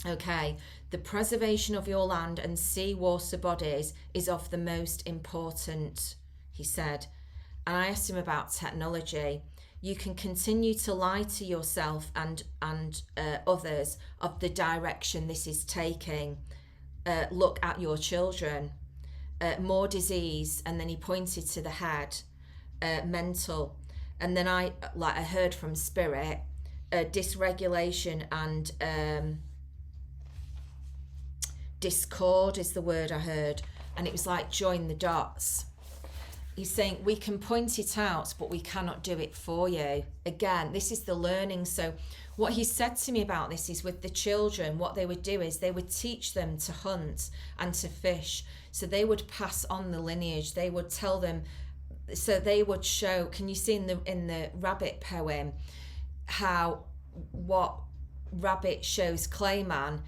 Okay, the preservation of your land and sea water bodies is of the most important, he said. And I asked him about technology. You can continue to lie to yourself and others of the direction this is taking. Look at your children. More disease, and then he pointed to the head, mental, and then I heard from spirit, dysregulation and discord is the word I heard, and it was like join the dots. he's saying we can point it out, but we cannot do it for you. Again, this is the learning. So what he said to me about this is with the children, what they would do is they would teach them to hunt and to fish. So they would pass on the lineage. They would tell them, so they would show, can you see in the rabbit poem how what rabbit shows Clayman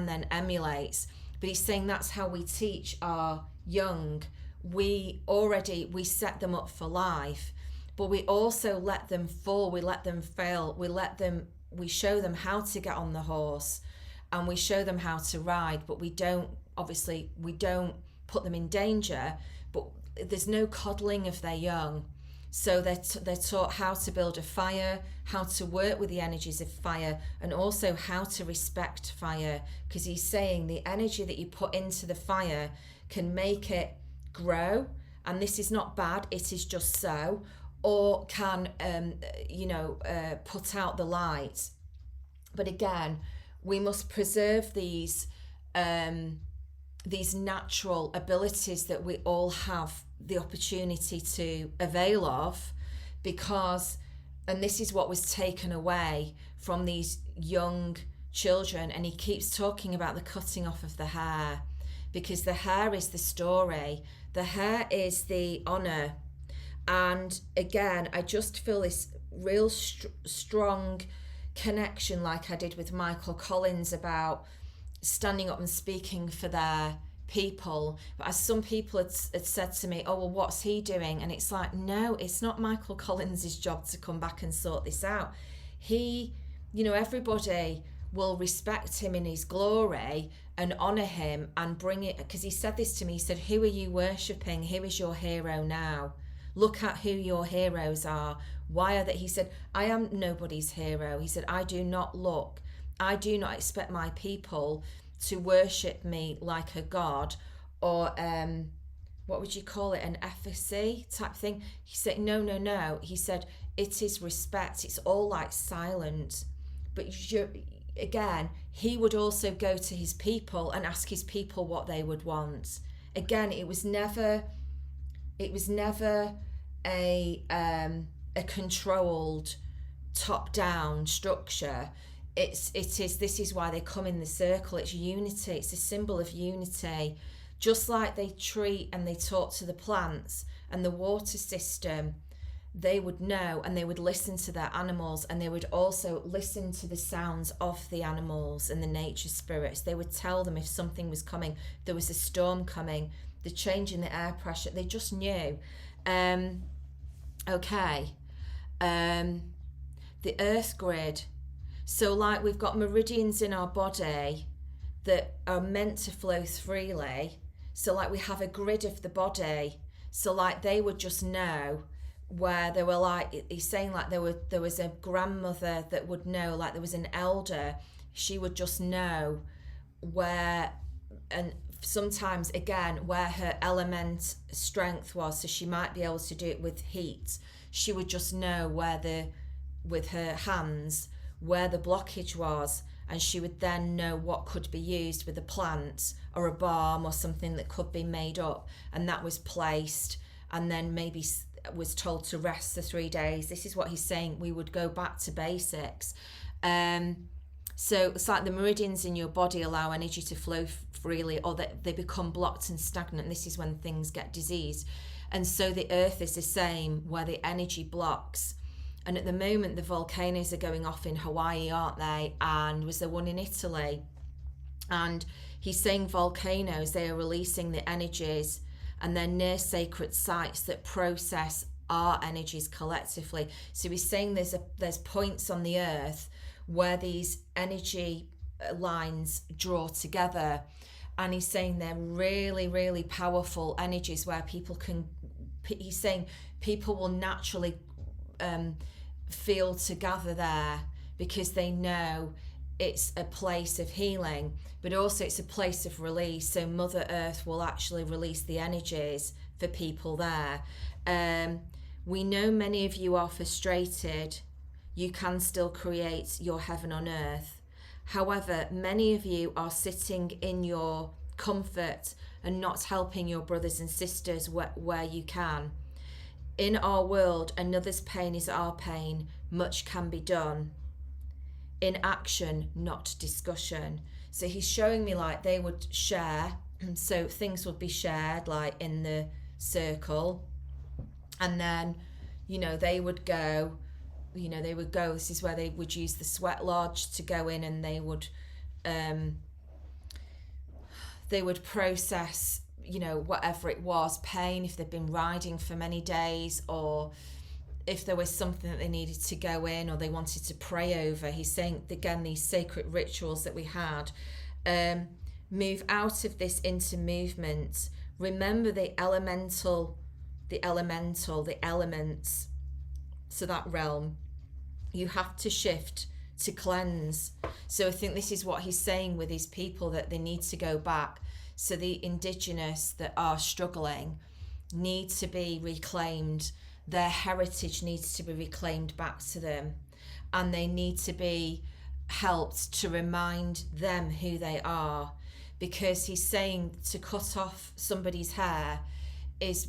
then emulates. But he's saying that's how we teach our young. We set them up for life, but we also let them fall, we let them fail, we show them how to get on the horse, and we show them how to ride, but we don't put them in danger, but there's no coddling of their young. So they're taught how to build a fire, how to work with the energies of fire, and also how to respect fire, because he's saying the energy that you put into the fire can make it grow, and this is not bad, it is just so, or can put out the light. But again, we must preserve these natural abilities that we all have the opportunity to avail of, because, and this is what was taken away from these young children, and he keeps talking about the cutting off of the hair, because the hair is the story, the hair is the honor. And again, I just feel this real strong connection, like I did with Michael Collins, about standing up and speaking for their people. But as some people had said to me, oh, well, what's he doing? And it's like, no, it's not Michael Collins's job to come back and sort this out. He, everybody will respect him in his glory and honour him and bring it, because he said this to me, he said, who are you worshipping? Who is your hero now? Look at who your heroes are. Why are they? He said, I am nobody's hero. He said, I do not expect my people to worship me like a god, or what would you call it, an effigy type thing. He said, no. He said, it is respect. It's all like silent. But again, he would also go to his people and ask his people what they would want. Again, it was never a controlled top-down structure. This is why they come in the circle. It's unity. It's a symbol of unity. Just like they treat and they talk to the plants and the water system, they would know, and they would listen to their animals, and they would also listen to the sounds of the animals and the nature spirits. They would tell them if something was coming, there was a storm coming, the change in the air pressure. They just knew. The earth grid. So like we've got meridians in our body that are meant to flow freely. So like we have a grid of the body. So like they would just know where they were, like he's saying, like there was a grandmother that would know, like there was an elder, she would just know where, and sometimes again where her element strength was, so she might be able to do it with heat. She would just know with her hands where the blockage was, and she would then know what could be used with a plant or a balm or something that could be made up, and that was placed, and then maybe was told to rest for 3 days. This is what he's saying, we would go back to basics. So it's like the meridians in your body allow energy to flow freely, or that they become blocked and stagnant. This is when things get diseased. And so the earth is the same, where the energy blocks. And at the moment the volcanoes are going off in Hawaii, aren't they? And was there one in Italy? And he's saying volcanoes, they are releasing the energies, and they're near sacred sites that process our energies collectively. So he's saying there's points on the earth where these energy lines draw together, and he's saying they're really, really powerful energies where he's saying people will naturally feel to gather there, because they know it's a place of healing, but also it's a place of release. So Mother Earth will actually release the energies for people there. We know many of you are frustrated. You can still create your heaven on earth. However, many of you are sitting in your comfort and not helping your brothers and sisters where you can. In our world, another's pain is our pain. Much can be done. In action, not discussion. So he's showing me like they would share, so things would be shared like in the circle, and then they would go, this is where they would use the sweat lodge to go in, and they would process whatever it was, pain, if they'd been riding for many days, or if there was something that they needed to go in or they wanted to pray over. He's saying, again, these sacred rituals that we had, move out of this into movement. Remember the elements, so that realm. You have to shift to cleanse. So I think this is what he's saying with his people, that they need to go back. So the indigenous that are struggling need to be reclaimed. Their heritage needs to be reclaimed back to them, and they need to be helped to remind them who they are, because he's saying to cut off somebody's hair is,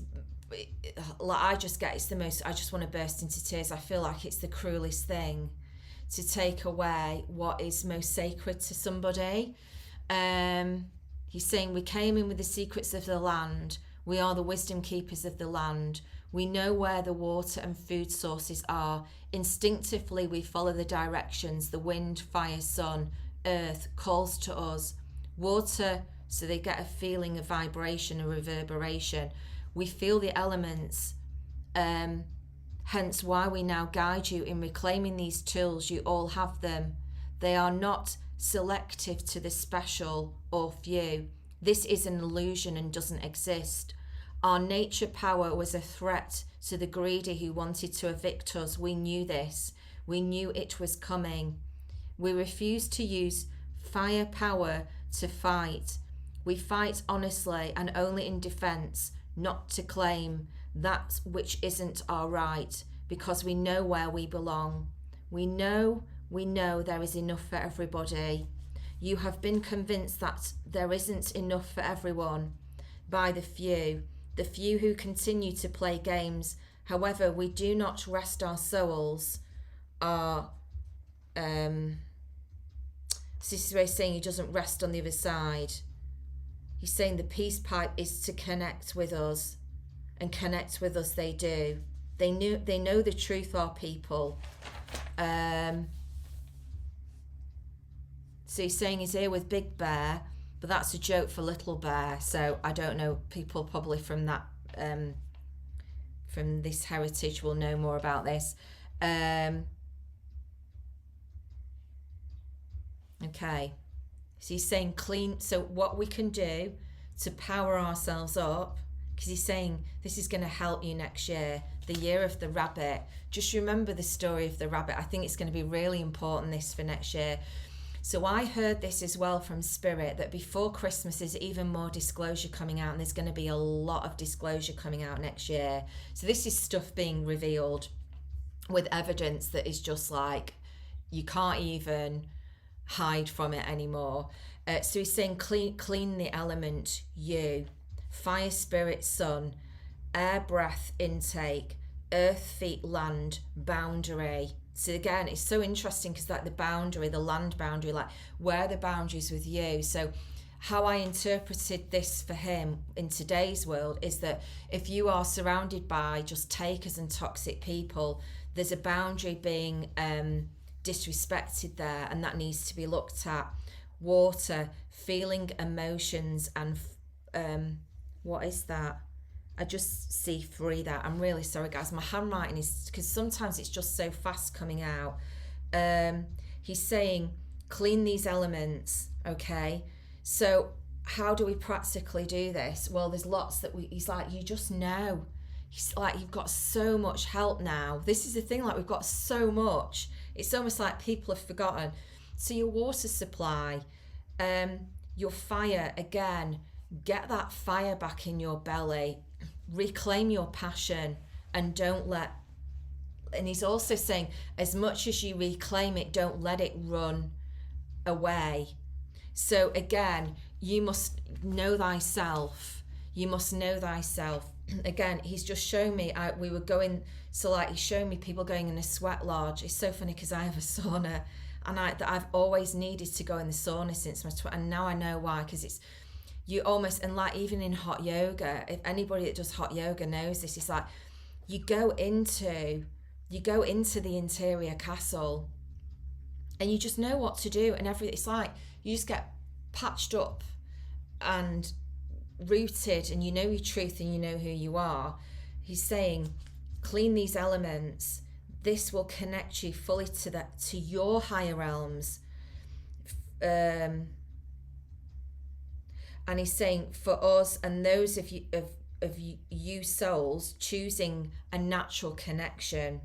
like, I just want to burst into tears. I feel like it's the cruelest thing to take away what is most sacred to somebody. He's saying we came in with the secrets of the land. We are the wisdom keepers of the land. We know where the water and food sources are. Instinctively, we follow the directions the wind, fire, sun, earth calls to us. Water, so they get a feeling of vibration, a reverberation. We feel the elements, hence why we now guide you in reclaiming these tools. You all have them. They are not selective to the special or few. This is an illusion and doesn't exist. Our nature power was a threat to the greedy who wanted to evict us. We knew this. We knew it was coming. We refused to use fire power to fight. We fight honestly and only in defense, not to claim that which isn't our right, because we know where we belong. We know there is enough for everybody. You have been convinced that there isn't enough for everyone by the few who continue to play games. However, we do not rest our souls. This is where he's saying he doesn't rest on the other side. He's saying the peace pipe is to connect with us, and connect with us they do. They know the truth, our people. So he's saying he's here with Big Bear, but that's a joke for Little Bear. So I don't know, people probably from that, from this heritage will know more about this. Okay, so he's saying clean. So what we can do to power ourselves up, because he's saying this is going to help you next year, the year of the rabbit. Just remember the story of the rabbit. I think it's going to be really important, this, for next year. So I heard this as well from Spirit, that before Christmas there's even more disclosure coming out, and there's going to be a lot of disclosure coming out next year. So this is stuff being revealed with evidence that is just like, you can't even hide from it anymore. So he's saying clean the element, you, fire, spirit, sun, air, breath, intake, earth, feet, land, boundary. So again, it's so interesting because like the boundary, the land boundary, like where are the boundaries with you? So how I interpreted this for him in today's world is that if you are surrounded by just takers and toxic people, there's a boundary being disrespected there, and that needs to be looked at. Water, feeling emotions, and what is that? I just see free that. I'm really sorry, guys. My handwriting is, because sometimes it's just so fast coming out. He's saying, clean these elements, okay? So how do we practically do this? Well, there's lots that he's like, you just know. He's like, you've got so much help now. This is the thing, like we've got so much. It's almost like people have forgotten. So your water supply, your fire, again, get that fire back in your belly. Reclaim your passion and don't let, and he's also saying, as much as you reclaim it, don't let it run away. So again, you must know thyself. You must know thyself. Again, he's just shown me, we were going, so like he's shown me people going in a sweat lodge. It's so funny because I have a sauna, and I've always needed to go in the sauna since my and now I know why, because it's, you almost, and like even in hot yoga, if anybody that does hot yoga knows this, it's like you go into the interior castle and you just know what to do, and it's like you just get patched up and rooted, and you know your truth and you know who you are. He's saying clean these elements. This will connect you fully to your higher realms. And he's saying for us and those of you souls choosing a natural connection,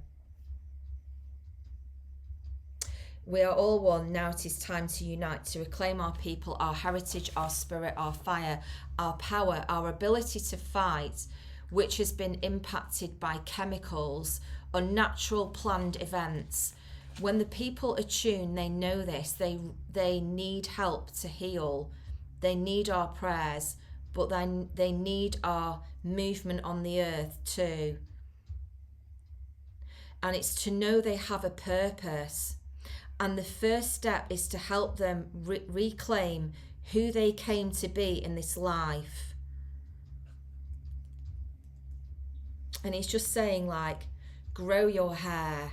we are all one. Now it is time to unite, to reclaim our people, our heritage, our spirit, our fire, our power, our ability to fight, which has been impacted by chemicals, unnatural planned events. When the people attune, they know this. They need help to heal. They need our prayers, but then they need our movement on the earth too. And it's to know they have a purpose. And the first step is to help them reclaim who they came to be in this life. And he's just saying, like, grow your hair,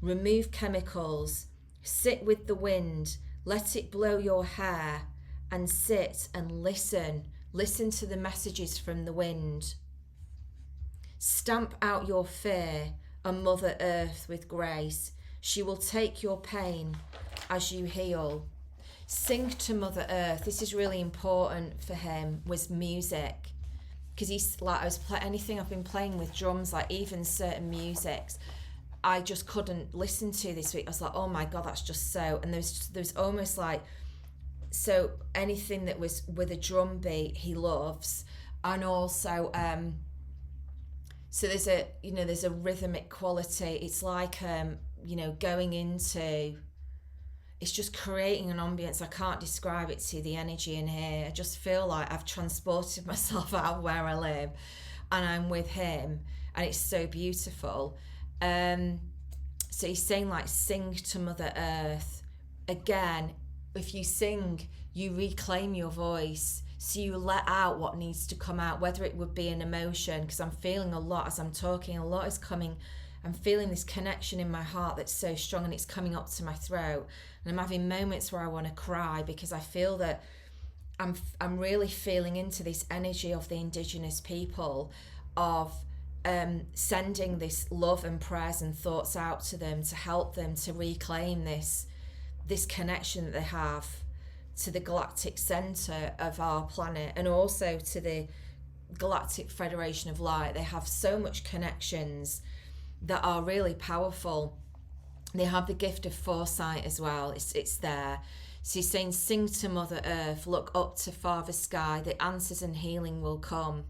remove chemicals, sit with the wind, let it blow your hair, and sit and listen. Listen to the messages from the wind. Stamp out your fear on Mother Earth with grace. She will take your pain as you heal. Sing to Mother Earth. This is really important for him, was music. Because he's like, anything I've been playing with drums, like even certain musics, I just couldn't listen to this week. I was like, oh my God, that's just so. And there's almost like, so anything that was with a drum beat, he loves. And also, so there's a rhythmic quality. It's like, going into, it's just creating an ambience. I can't describe it to you, the energy in here. I just feel like I've transported myself out of where I live and I'm with him, and it's so beautiful. So he's saying, like, sing to Mother Earth. Again, if you sing, you reclaim your voice. So you let out what needs to come out, whether it would be an emotion, because I'm feeling a lot as I'm talking, a lot is coming. I'm feeling this connection in my heart that's so strong, and it's coming up to my throat. And I'm having moments where I want to cry, because I feel that I'm really feeling into this energy of the Indigenous people, of sending this love and prayers and thoughts out to them to help them to reclaim this connection that they have to the galactic center of our planet, and also to the Galactic Federation of Light. They have so much connections that are really powerful. They have the gift of foresight as well. It's there. So he's saying, sing to Mother Earth, look up to Father Sky, the answers and healing will come.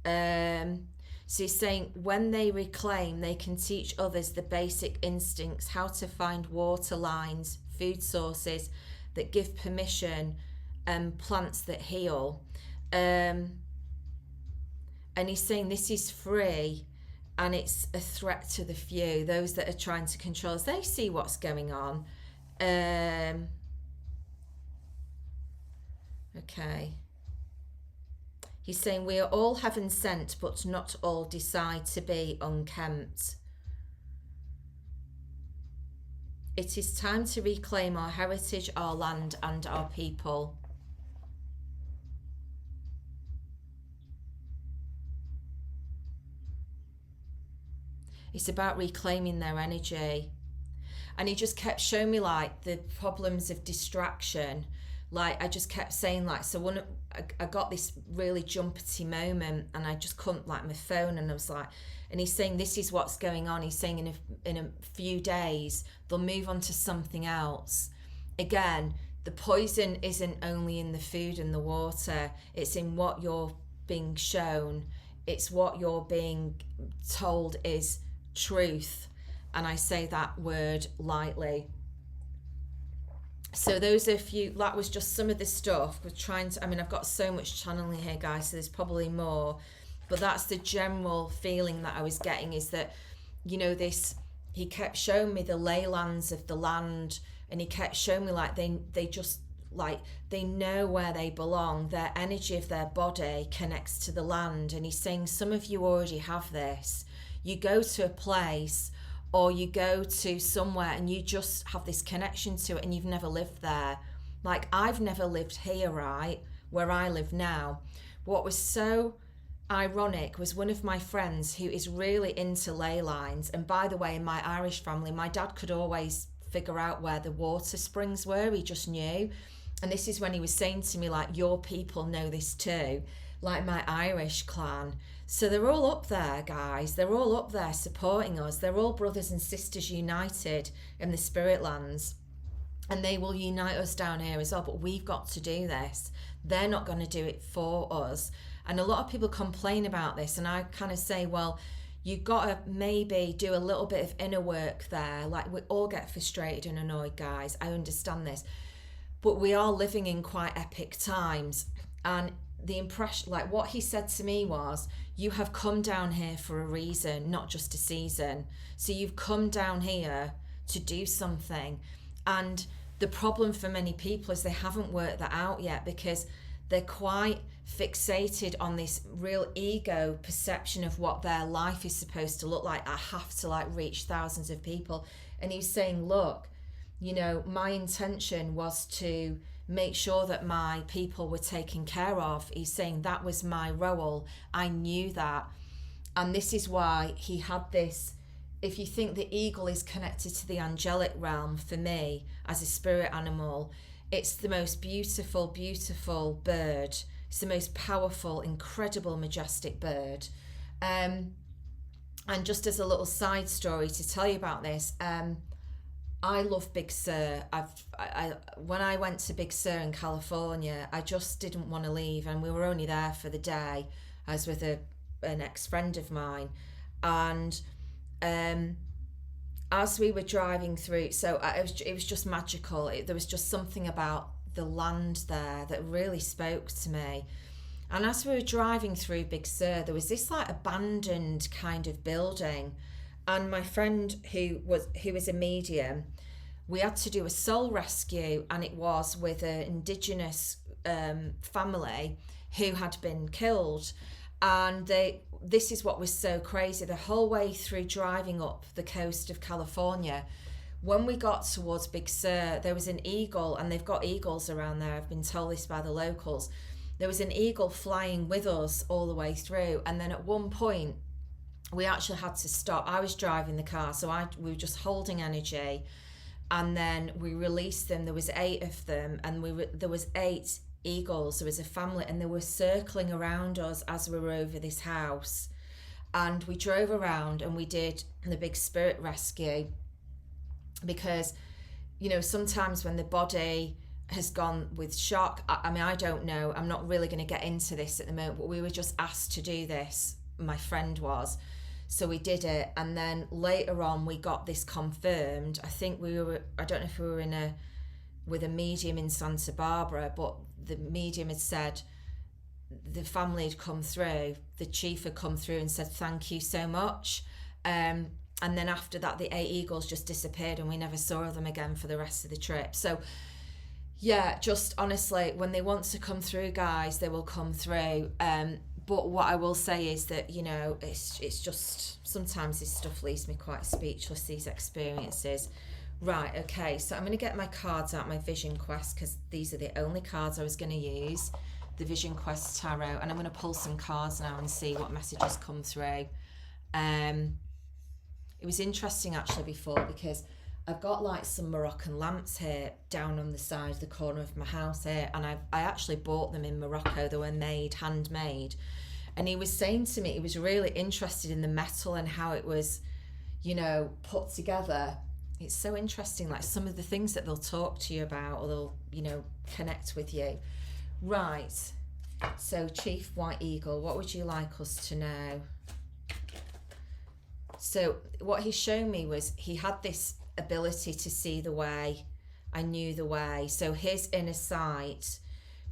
So he's saying, when they reclaim, they can teach others the basic instincts, how to find water lines, food sources that give permission, plants that heal. And he's saying this is free, and it's a threat to the few, those that are trying to control us. They see what's going on. Okay. He's saying we are all heaven sent, but not all decide to be unkempt. It is time to reclaim our heritage, our land, and our people. It's about reclaiming their energy. And he just kept showing me, like, the problems of distraction. Like, I just kept saying, like, so I got this really jumpety moment, and I just couldn't, like, my phone, and I was like, and he's saying this is what's going on. He's saying in a few days they'll move on to something else. Again, the poison isn't only in the food and the water, it's in what you're being shown, it's what you're being told is truth. And I say that word lightly. So those of you, that was just some of the stuff. We're trying to, I mean, I've got so much channeling here, guys, so there's probably more. But that's the general feeling that I was getting, is that, you know, this, he kept showing me the ley lands of the land, and he kept showing me like they just, like, they know where they belong. Their energy of their body connects to the land. And he's saying some of you already have this. You go to a place or you go to somewhere and you just have this connection to it, and you've never lived there. Like, I've never lived here, right, where I live now. What was so ironic was one of my friends who is really into ley lines, and by the way, in my Irish family, my dad could always figure out where the water springs were. He just knew. And this is when he was saying to me, like, your people know this too, like my Irish clan. So they're all up there, guys. They're all up there supporting us. They're all brothers and sisters united in the spirit lands. And they will unite us down here as well. But we've got to do this. They're not going to do it for us. And a lot of people complain about this. And I kind of say, well, you've got to maybe do a little bit of inner work there. Like, we all get frustrated and annoyed, guys. I understand this. But we are living in quite epic times. And the impression, like what he said to me was, you have come down here for a reason, not just a season. So you've come down here to do something. And the problem for many people is they haven't worked that out yet, because they're quite fixated on this real ego perception of what their life is supposed to look like. I have to, like, reach thousands of people. And he's saying, look, you know, my intention was to make sure that my people were taken care of. He's saying that was my role. I knew that. And this is why he had this. If you think the eagle is connected to the angelic realm, for me, as a spirit animal, it's the most beautiful, beautiful bird. It's the most powerful, incredible, majestic bird. And just as a little side story to tell you about this, I love Big Sur. When I went to Big Sur in California, I just didn't want to leave, and we were only there for the day. I was with an ex-friend of mine, and as we were driving through, so it was just magical. There was just something about the land there that really spoke to me. And as we were driving through Big Sur, there was this like abandoned kind of building, and my friend who was a medium, we had to do a soul rescue, and it was with an Indigenous family who had been killed. And this is what was so crazy. The whole way through driving up the coast of California, when we got towards Big Sur, there was an eagle, and they've got eagles around there. I've been told this by the locals. There was an eagle flying with us all the way through. And then at one point, we actually had to stop. I was driving the car, so we were just holding energy. And then we released them. There was 8 of them, and there was 8 eagles. There was a family, and they were circling around us as we were over this house. And we drove around and we did the big spirit rescue, because, you know, sometimes when the body has gone with shock, I mean, I don't know, I'm not really going to get into this at the moment, but we were just asked to do this. My friend was. So we did it, and then later on we got this confirmed. I think I don't know if we were with a medium in Santa Barbara, but the medium had said the family had come through, the chief had come through and said thank you so much. And then after that, the 8 eagles just disappeared, and we never saw them again for the rest of the trip. So yeah, just honestly, when they want to come through, guys, they will come through. But what I will say is that, you know, it's just, sometimes this stuff leaves me quite speechless, these experiences. Right, okay, so I'm going to get my cards out, my Vision Quest, because these are the only cards I was going to use, the Vision Quest Tarot, and I'm going to pull some cards now and see what messages come through. It was interesting actually before, because I've got like some Moroccan lamps here down on the side, the corner of my house here, and I actually bought them in Morocco. They were handmade. And he was saying to me, he was really interested in the metal and how it was, you know, put together. It's so interesting, like some of the things that they'll talk to you about, or they'll, you know, connect with you. Right, so Chief White Eagle, what would you like us to know? So what he showed me was he had this ability to see the way I knew the way. So his inner sight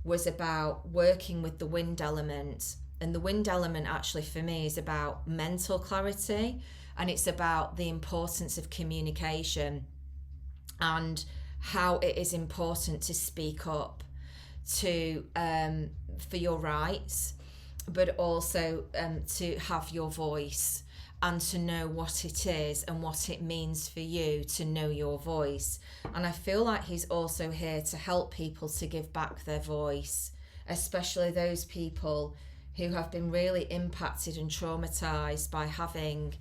was about working with the wind element. And the wind element actually for me is about mental clarity, and it's about the importance of communication and how it is important to speak up to for your rights, but also to have your voice and to know what it is and what it means for you to know your voice. And I feel like he's also here to help people to give back their voice, especially those people who have been really impacted and traumatized by having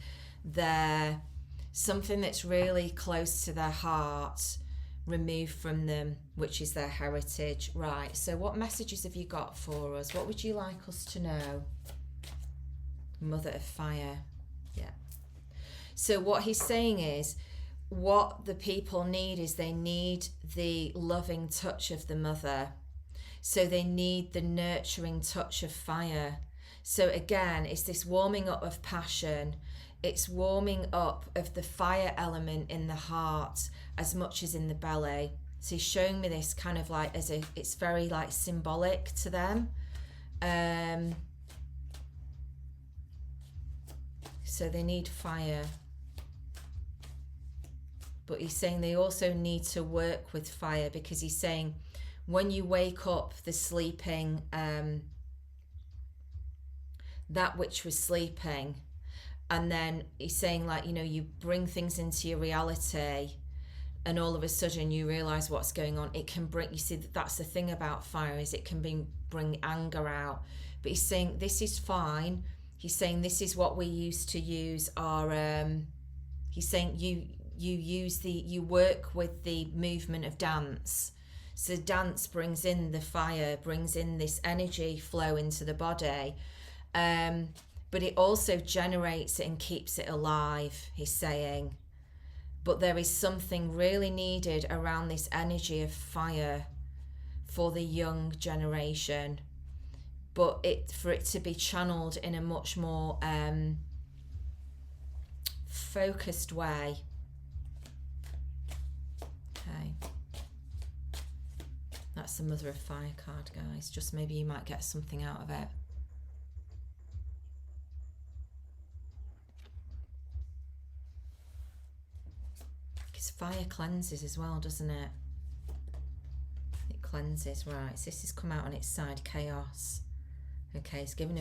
their something that's really close to their heart removed from them, which is their heritage. Right, so what messages have you got for us? What would you like us to know? Mother of Fire. Yeah. So what he's saying is, what the people need is they need the loving touch of the mother. So they need the nurturing touch of fire. So again, it's this warming up of passion. It's warming up of the fire element in the heart as much as in the belly. So he's showing me this kind of like as a, it's very like symbolic to them. So they need fire. But he's saying they also need to work with fire, because he's saying when you wake up the sleeping, that which was sleeping, and then he's saying like, you know, you bring things into your reality and all of a sudden you realize what's going on. It can bring, you see, that's the thing about fire, is it can bring anger out. But he's saying this is fine. He's saying this is what we used to use our he's saying you work with the movement of dance. So dance brings in the fire, brings in this energy flow into the body, but it also generates it and keeps it alive, he's saying. But there is something really needed around this energy of fire for the young generation, but for it to be channeled in a much more focused way. Okay. That's the Mother of Fire card, guys. Just maybe you might get something out of it. Because fire cleanses as well, doesn't it? It cleanses, right. So this has come out on its side, chaos. Okay, it's giving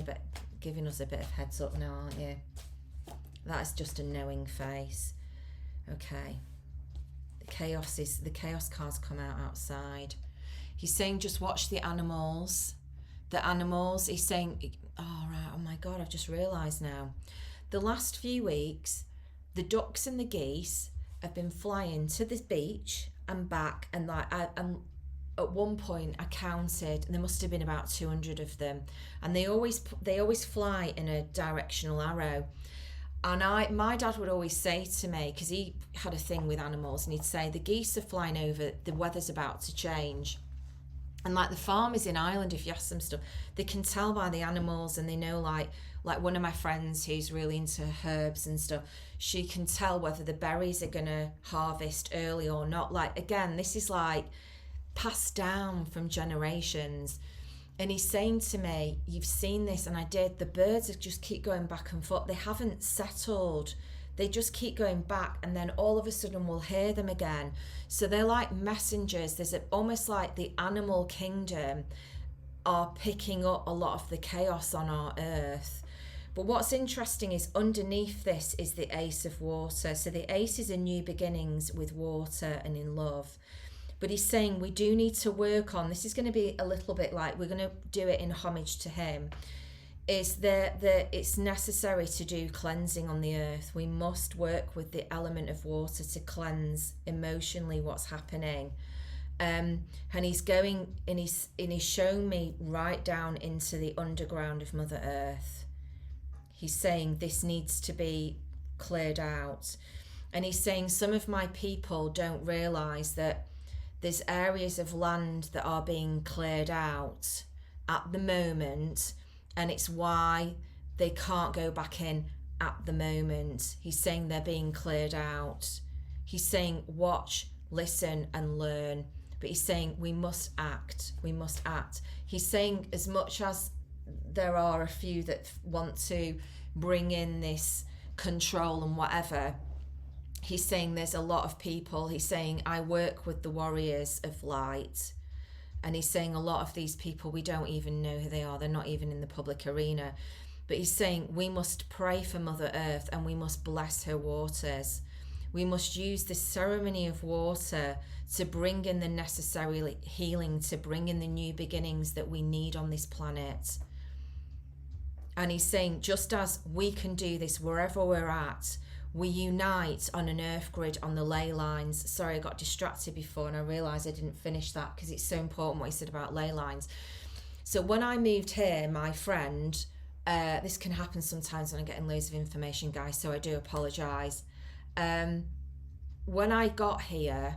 us a bit of heads up now, aren't you? That's just a knowing face. Okay. The chaos cards come out outside. He's saying just watch the animals. The animals, he's saying, oh right, oh my God, I've just realised now. The last few weeks, the ducks and the geese have been flying to the beach and back, and like at one point I counted, and there must have been about 200 of them, and they always fly in a directional arrow. And my dad would always say to me, because he had a thing with animals, and he'd say the geese are flying over, the weather's about to change. And like the farmers in Ireland, if you ask them stuff, they can tell by the animals, and they know like one of my friends who's really into herbs and stuff, she can tell whether the berries are gonna harvest early or not. Like again, this is like passed down from generations. And he's saying to me, you've seen this, and I did, the birds just keep going back and forth. They haven't settled. They just keep going back, and then all of a sudden we'll hear them again. So they're like messengers. There's almost like the animal kingdom are picking up a lot of the chaos on our earth. But what's interesting is underneath this is the Ace of Water. So the Ace is a new beginnings with water and in love. But he's saying we do need to work on, this is going to be a little bit like, we're going to do it in homage to him, is it's necessary to do cleansing on the earth. We must work with the element of water to cleanse emotionally what's happening. And he's going, and he's shown me right down into the underground of Mother Earth. He's saying this needs to be cleared out. And he's saying some of my people don't realise that there's areas of land that are being cleared out at the moment, and it's why they can't go back in at the moment. He's saying they're being cleared out. He's saying watch listen and learn. But he's saying we must act. We must act. He's saying as much as there are a few that want to bring in this control and whatever, he's saying there's a lot of people. He's saying I work with the warriors of light. And he's saying a lot of these people, we don't even know who they are. They're not even in the public arena. But he's saying we must pray for Mother Earth and we must bless her waters. We must use the ceremony of water to bring in the necessary healing, to bring in the new beginnings that we need on this planet. And he's saying just as we can do this wherever we're at, we unite on an earth grid on the ley lines. Sorry, I got distracted before and I realised I didn't finish that because it's so important what he said about ley lines. So when I moved here, my friend, this can happen sometimes when I'm getting loads of information, guys, so I do apologise. When I got here,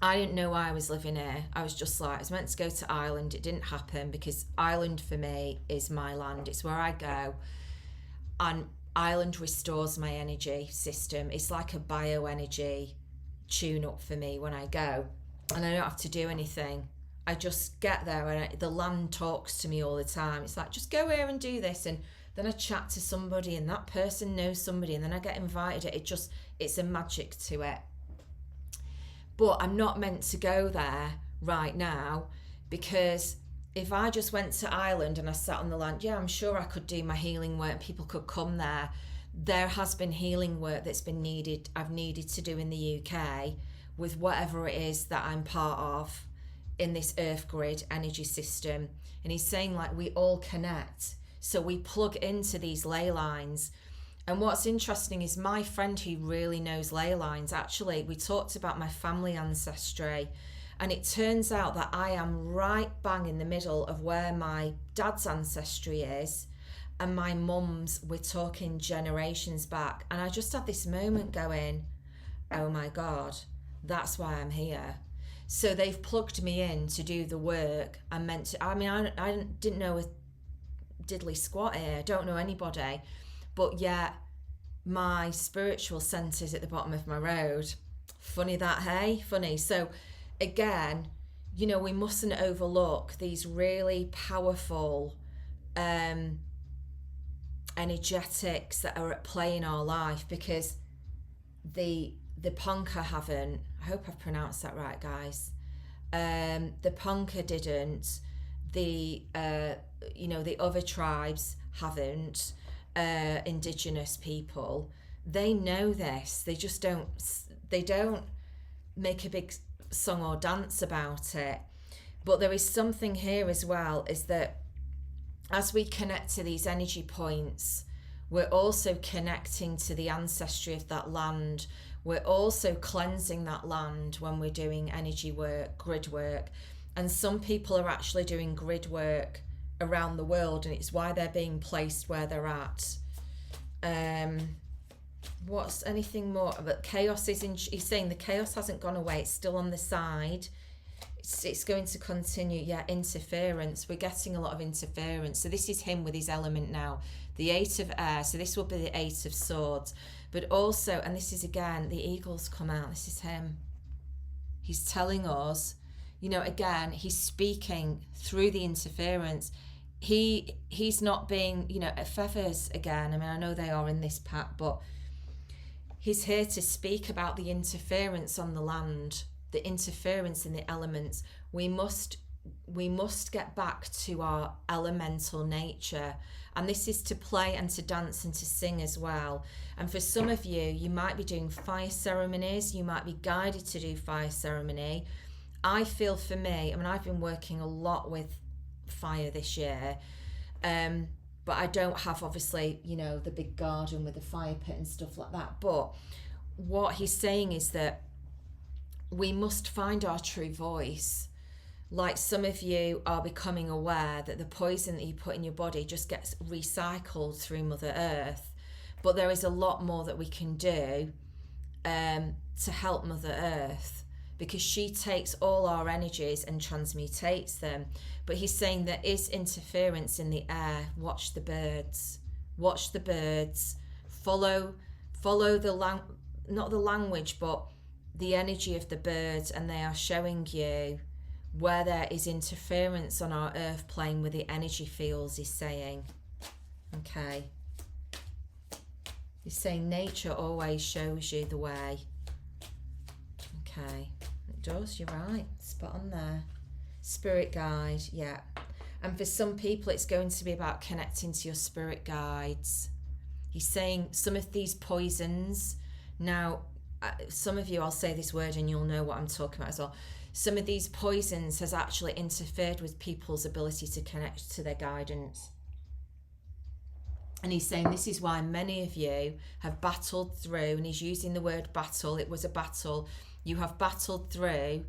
I didn't know why I was living here. I was just like, I was meant to go to Ireland. It didn't happen because Ireland for me is my land. It's where I go. And Ireland restores my energy system. It's like a bioenergy tune-up for me when I go. And I don't have to do anything. I just get there and the land talks to me all the time. It's like, just go here and do this. And then I chat to somebody and that person knows somebody and then I get invited. It's a magic to it. But I'm not meant to go there right now because if I just went to Ireland and I sat on the land, yeah, I'm sure I could do my healing work. People could come there. There has been healing work that's been needed. I've needed to do in the UK with whatever it is that I'm part of in this earth grid energy system. And he's saying like we all connect. So we plug into these ley lines. And what's interesting is my friend who really knows ley lines, actually, we talked about my family ancestry. And it turns out that I am right bang in the middle of where my dad's ancestry is and my mum's, we're talking generations back. And I just had this moment going, oh my God, that's why I'm here. So they've plugged me in to do the work I'm meant to. I mean, I didn't know a diddly squat here. I don't know anybody. But yet my spiritual centre's at the bottom of my road. Funny that, hey? Funny. So again, you know, we mustn't overlook these really powerful energetics that are at play in our life because the Ponca haven't, I hope I've pronounced that right, guys. The Ponca didn't, the other tribes haven't, Indigenous people, they know this. They just don't make a big song or dance about it. But there is something here as well, is that as we connect to these energy points, we're also connecting to the ancestry of that land. We're also cleansing that land when we're doing energy work, grid work. And some people are actually doing grid work around the world, and it's why they're being placed where they're at. What's anything more? But chaos is he's saying the chaos hasn't gone away, it's still on the side. It's going to continue. Yeah, interference. We're getting a lot of interference. So this is him with his element now. The 8 of air. So this will be the 8 of swords. But also, and this is again, the eagles come out. This is him. He's telling us, you know, again, he's speaking through the interference. He's not being, you know, feathers again. I mean, I know they are in this pack, but he's here to speak about the interference on the land, the interference in the elements. We must get back to our elemental nature. And this is to play and to dance and to sing as well. And for some of you, you might be doing fire ceremonies. You might be guided to do fire ceremony. I feel for me, I mean, I've been working a lot with fire this year. But I don't have, obviously, you know, the big garden with the fire pit and stuff like that. But what he's saying is that we must find our true voice. Like some of you are becoming aware that the poison that you put in your body just gets recycled through Mother Earth. But there is a lot more that we can do to help Mother Earth, because she takes all our energies and transmutates them. But he's saying there is interference in the air. Watch the birds. Watch the birds. Follow the not the language, but the energy of the birds, and they are showing you where there is interference on our earth plane with the energy fields, he's saying. Okay. He's saying nature always shows you the way. Okay. It does, you're right. Spot on there. Spirit guide, yeah. And for some people, it's going to be about connecting to your spirit guides. He's saying some of these poisons, now, some of you, I'll say this word and you'll know what I'm talking about as well. Some of these poisons has actually interfered with people's ability to connect to their guidance. And he's saying this is why many of you have battled through, and he's using the word battle. It was a battle. You have battled through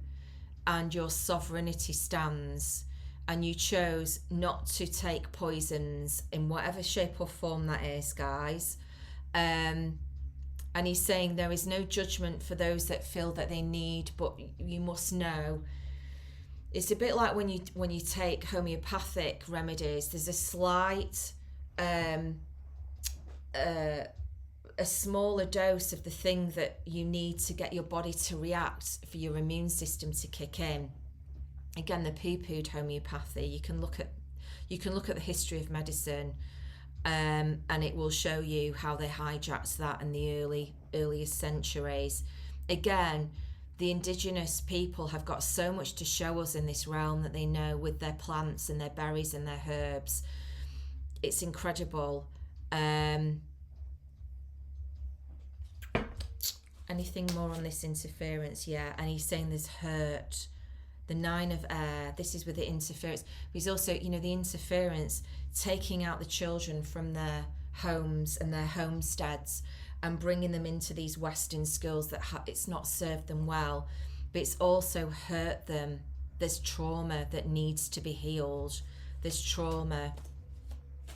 and your sovereignty stands, and you chose not to take poisons in whatever shape or form that is, guys. And he's saying there is no judgment for those that feel that they need, but you must know. It's a bit like when you take homeopathic remedies. There's a slight, a smaller dose of the thing that you need to get your body to react for your immune system to kick in. Again, the poo-pooed homeopathy. You can look at the history of medicine. And it will show you how they hijacked that in the earliest centuries. Again, the indigenous people have got so much to show us in this realm that they know with their plants and their berries and their herbs. It's incredible. Anything more on this interference? Yeah, and he's saying there's hurt. The 9 of air, this is with the interference. But he's also, the interference, taking out the children from their homes and their homesteads and bringing them into these Western schools that it's not served them well, but it's also hurt them. There's trauma that needs to be healed. There's trauma.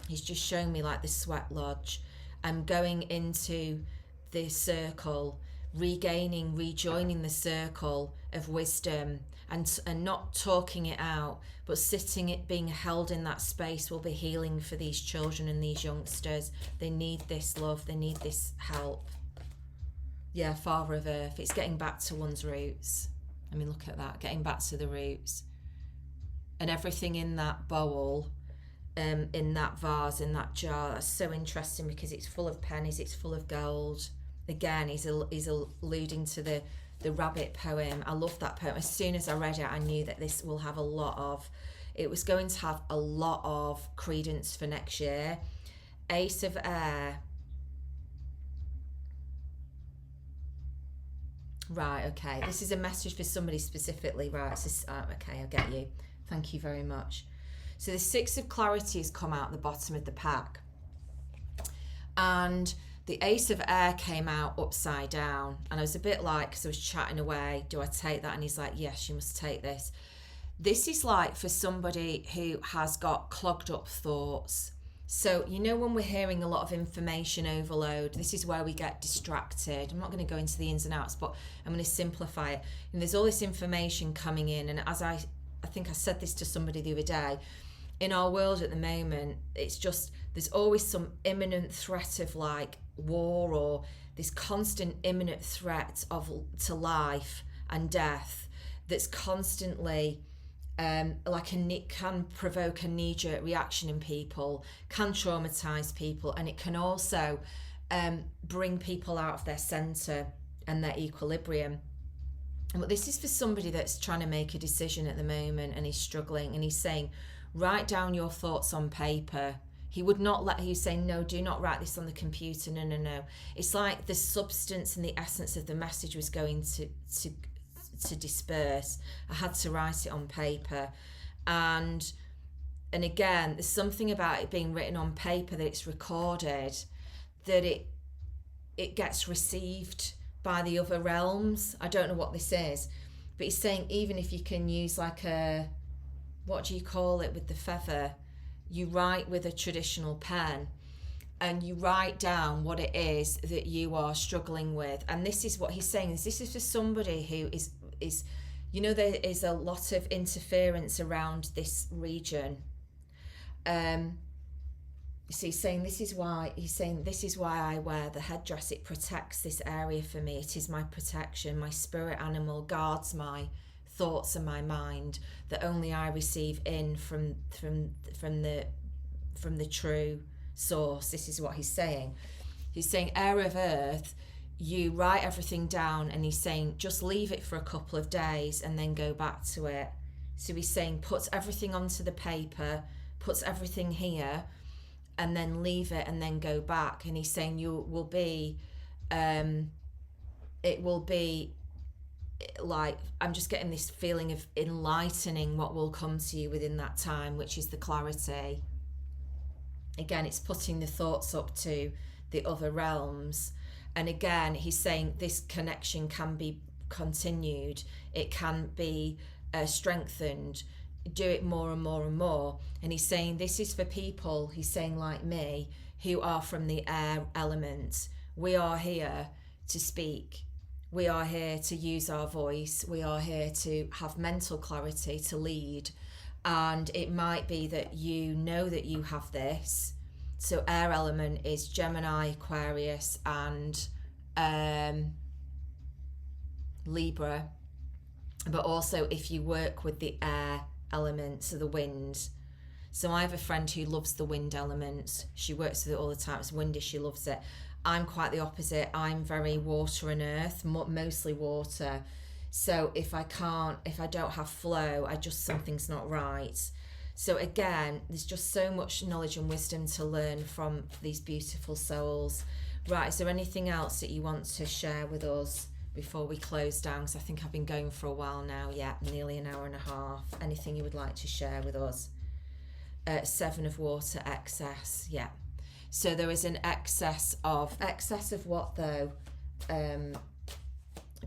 He's just showing me like the sweat lodge. I'm going into the circle, rejoining the circle of wisdom, and not talking it out, but sitting it, being held in that space will be healing for these children and these youngsters. They need this love, they need this help. Yeah, Father of Earth, it's getting back to one's roots. I mean, look at that, getting back to the roots. And everything in that bowl, in that vase, in that jar, that's so interesting because it's full of pennies, it's full of gold. Again, he's alluding to the rabbit poem. I love that poem. As soon as I read it, I knew that this will have it was going to have a lot of credence for next year. Ace of Air. Right, okay. This is a message for somebody specifically. Right, okay, I get you. Thank you very much. So the 6 of Clarity has come out at the bottom of the pack. And the Ace of Air came out upside down, and I was a bit like, because I was chatting away, do I take that? And he's like, yes, you must take this. This is like for somebody who has got clogged up thoughts. So, when we're hearing a lot of information overload, this is where we get distracted. I'm not going to go into the ins and outs, but I'm going to simplify it. And there's all this information coming in, and as I think I said this to somebody the other day, in our world at the moment, it's just, there's always some imminent threat of like war, or this constant imminent threat to life and death that's constantly can provoke a knee-jerk reaction in people, can traumatize people, and it can also bring people out of their center and their equilibrium. But this is for somebody that's trying to make a decision at the moment and he's struggling, and he's saying, write down your thoughts on paper. He would not let you say, no, do not write this on the computer. No. It's like the substance and the essence of the message was going to disperse. I had to write it on paper. And again, there's something about it being written on paper, that it's recorded, that it gets received by the other realms. I don't know what this is, but he's saying even if you can use like what do you call it with the feather? You write with a traditional pen and you write down what it is that you are struggling with. And this is what he's saying, this is for somebody who is there is a lot of interference around this region. So he's saying this is why I wear the headdress. It protects this area for me. It is my protection. My spirit animal guards my thoughts and my mind, that only I receive in from the true source. This is what he's saying. He's saying, air of earth, you write everything down, and he's saying just leave it for a couple of days and then go back to it. So he's saying puts everything onto the paper, puts everything here, and then leave it and then go back. And he's saying it will be like, I'm just getting this feeling of enlightening what will come to you within that time, which is the clarity. Again, it's putting the thoughts up to the other realms. And again, he's saying this connection can be continued. It can be strengthened. Do it more and more and more. And he's saying this is for people, he's saying like me, who are from the air element. We are here to speak. We are here to use our voice. We are here to have mental clarity, to lead. And it might be that you know that you have this. So air element is Gemini, Aquarius, and Libra. But also if you work with the air element, so the wind. So I have a friend who loves the wind element. She works with it all the time. It's windy, she loves it. I'm quite the opposite. I'm very water and earth, mostly water. So if I don't have flow, something's not right. So again, there's just so much knowledge and wisdom to learn from these beautiful souls. Right, is there anything else that you want to share with us before we close down? Because I think I've been going for a while now, nearly an hour and a half. Anything you would like to share with us? 7 of water, excess, So there is an excess of what though?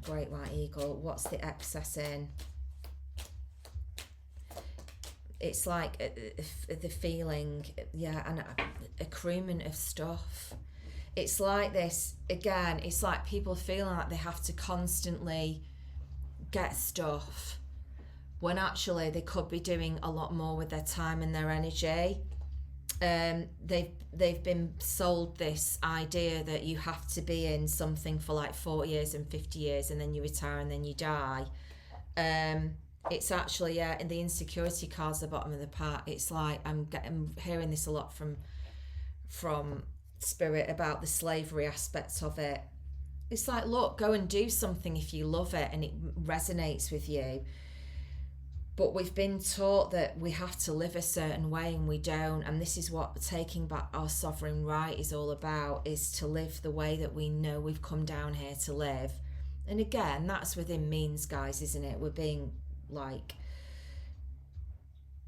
Great white eagle, what's the excess in? It's like the feeling, and accruement of stuff. It's like this, again, it's like people feeling like they have to constantly get stuff, when actually they could be doing a lot more with their time and their energy. They've been sold this idea that you have to be in something for like 40 years and 50 years and then you retire and then you die. It's actually, in the insecurity cards at the bottom of the pack, it's like I'm hearing this a lot from spirit about the slavery aspects of it. It's like, look, go and do something if you love it and it resonates with you. But we've been taught that we have to live a certain way and we don't. And this is what taking back our sovereign right is all about, is to live the way that we know we've come down here to live. And again, that's within means, guys, isn't it? We're being like,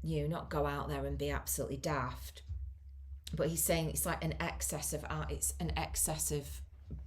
not go out there and be absolutely daft. But he's saying it's like an excess of art. It's an excess of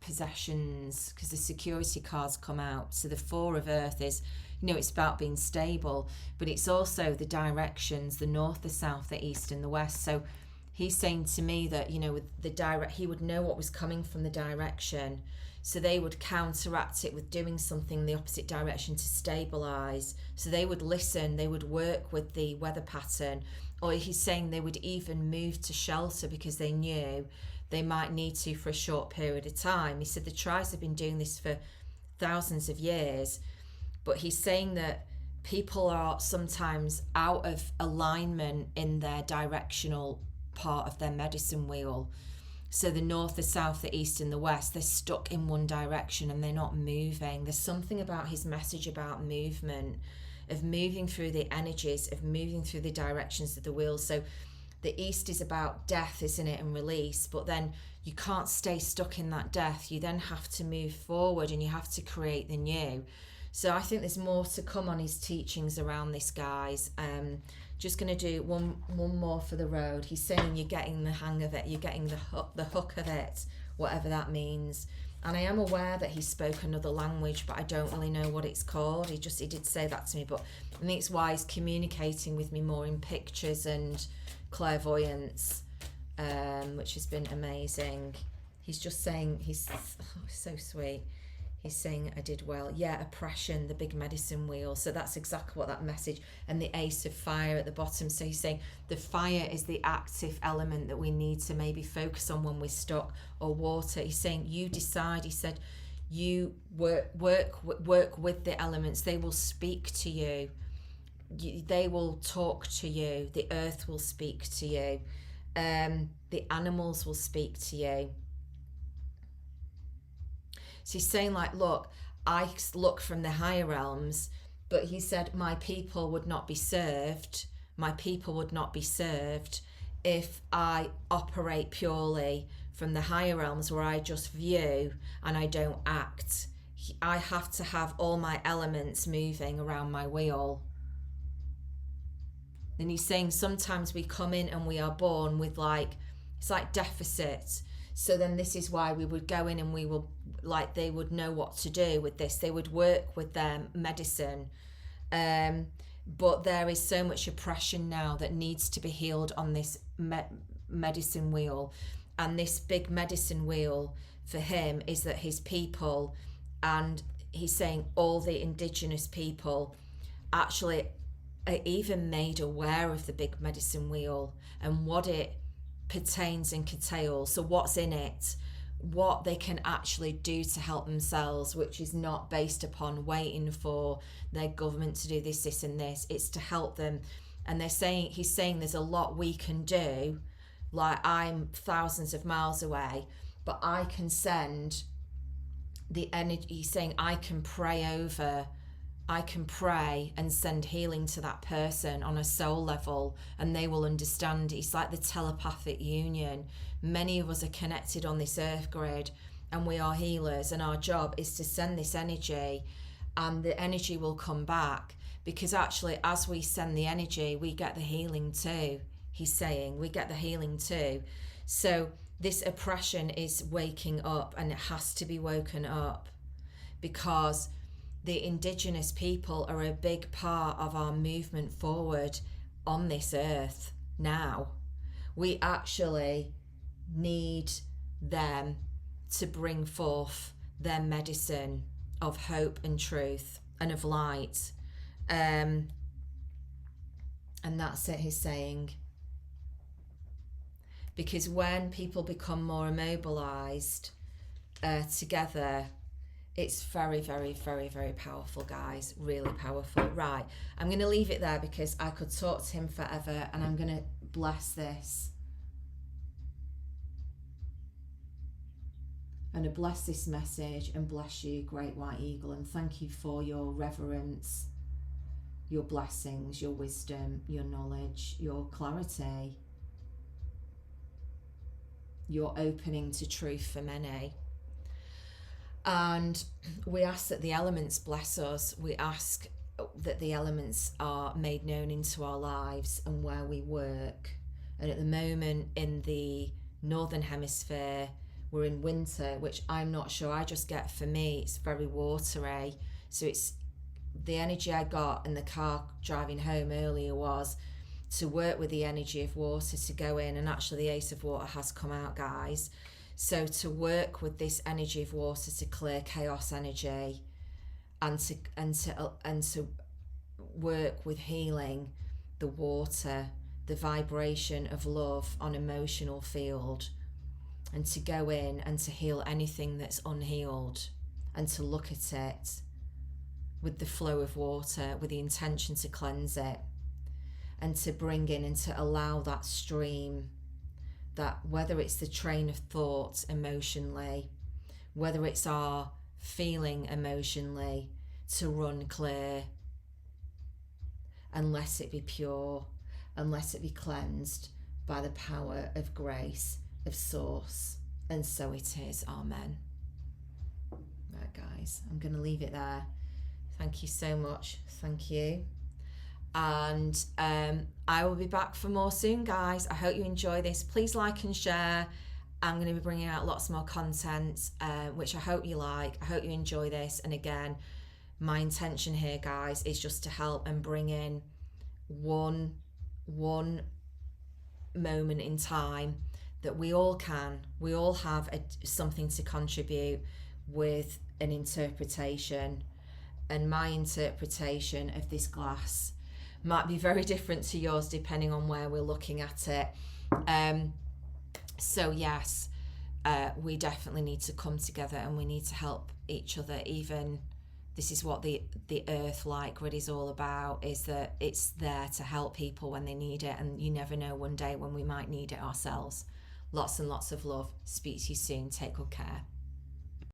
possessions, because the security cards come out. So the 4 of earth is, it's about being stable, but it's also the directions, the north, the south, the east and the west. So he's saying to me that, with the he would know what was coming from the direction, so they would counteract it with doing something in the opposite direction to stabilize. So they would listen, they would work with the weather pattern, or he's saying they would even move to shelter because they knew they might need to for a short period of time. He said the tribes have been doing this for thousands of years. But he's saying that people are sometimes out of alignment in their directional part of their medicine wheel. So the north, the south, the east and the west, they're stuck in one direction and they're not moving. There's something about his message about movement, of moving through the energies, of moving through the directions of the wheel. So the east is about death, isn't it, and release. But then you can't stay stuck in that death. You then have to move forward and you have to create the new. So I think there's more to come on his teachings around this, guys. Just going to do one more for the road. He's saying you're getting the hang of it. You're getting the hook of it, whatever that means. And I am aware that he spoke another language, but I don't really know what it's called. He did say that to me, but I think it's why he's communicating with me more in pictures and clairvoyance, which has been amazing. He's just saying, he's so sweet. He's saying I did well. Yeah, oppression, the big medicine wheel. So that's exactly what that message, and the ace of fire at the bottom. So he's saying the fire is the active element that we need to maybe focus on when we're stuck, or water. He's saying you decide. He said you work with the elements. They will speak to you. They will talk to you. The earth will speak to you. The animals will speak to you. So he's saying, like, look, I look from the higher realms, but he said, my people would not be served. My people would not be served if I operate purely from the higher realms where I just view and I don't act. I have to have all my elements moving around my wheel. And he's saying sometimes we come in and we are born with it's like deficit. So then this is why we would go in and we will, they would know what to do with this. They would work with their medicine. But there is so much oppression now that needs to be healed on this medicine wheel. And this big medicine wheel for him is that his people, and he's saying all the Indigenous people, actually are even made aware of the big medicine wheel and what it pertains and curtails. So what's in it, what they can actually do to help themselves, which is not based upon waiting for their government to do this and this. It's to help them. And he's saying there's a lot we can do. Like, I'm thousands of miles away, but I can send the energy. He's saying I can pray and send healing to that person on a soul level, and they will understand. It's like the telepathic union. Many of us are connected on this earth grid, and we are healers, and our job is to send this energy, and the energy will come back, because actually as we send the energy, we get the healing too. He's saying we get the healing too. So this oppression is waking up, and it has to be woken up, because the Indigenous people are a big part of our movement forward on this earth now. We actually need them to bring forth their medicine of hope and truth and of light. And that's it, he's saying. Because when people become more immobilized together, it's very, very, very, very powerful, guys. Really powerful. Right, I'm going to leave it there because I could talk to him forever, and I'm going to bless this. I'm going to bless this message and bless you, Great White Eagle, and thank you for your reverence, your blessings, your wisdom, your knowledge, your clarity, your opening to truth for many. And we ask that the elements bless us. We ask that the elements are made known into our lives and where we work. And at the moment in the Northern Hemisphere, we're in winter, which I'm not sure. I just get, for me, it's very watery. So it's the energy I got in the car driving home earlier was to work with the energy of water, to go in, and actually the Ace of Water has come out, guys. So to work with this energy of water to clear chaos energy, and to work with healing the water, the vibration of love on emotional field, and to go in and to heal anything that's unhealed, and to look at it with the flow of water, with the intention to cleanse it, and to bring in and to allow that stream, that whether it's the train of thought emotionally, whether it's our feeling emotionally, to run clear, and let it be pure, and let it be cleansed by the power of grace, of source. And so it is. Amen. Right, guys, I'm going to leave it there. Thank you so much. Thank you. And I will be back for more soon, guys. I hope you enjoy this. Please like and share. I'm going to be bringing out lots more content, which I hope you like. I hope you enjoy this. And again, my intention here, guys, is just to help and bring in one moment in time that we all have something to contribute with an interpretation, and my interpretation of this glass might be very different to yours depending on where we're looking at it. So yes, we definitely need to come together, and we need to help each other. Even this is what the earth light grid is all about, is that it's there to help people when they need it, and you never know one day when we might need it ourselves. Lots and lots of love. Speak to you soon. Take good care.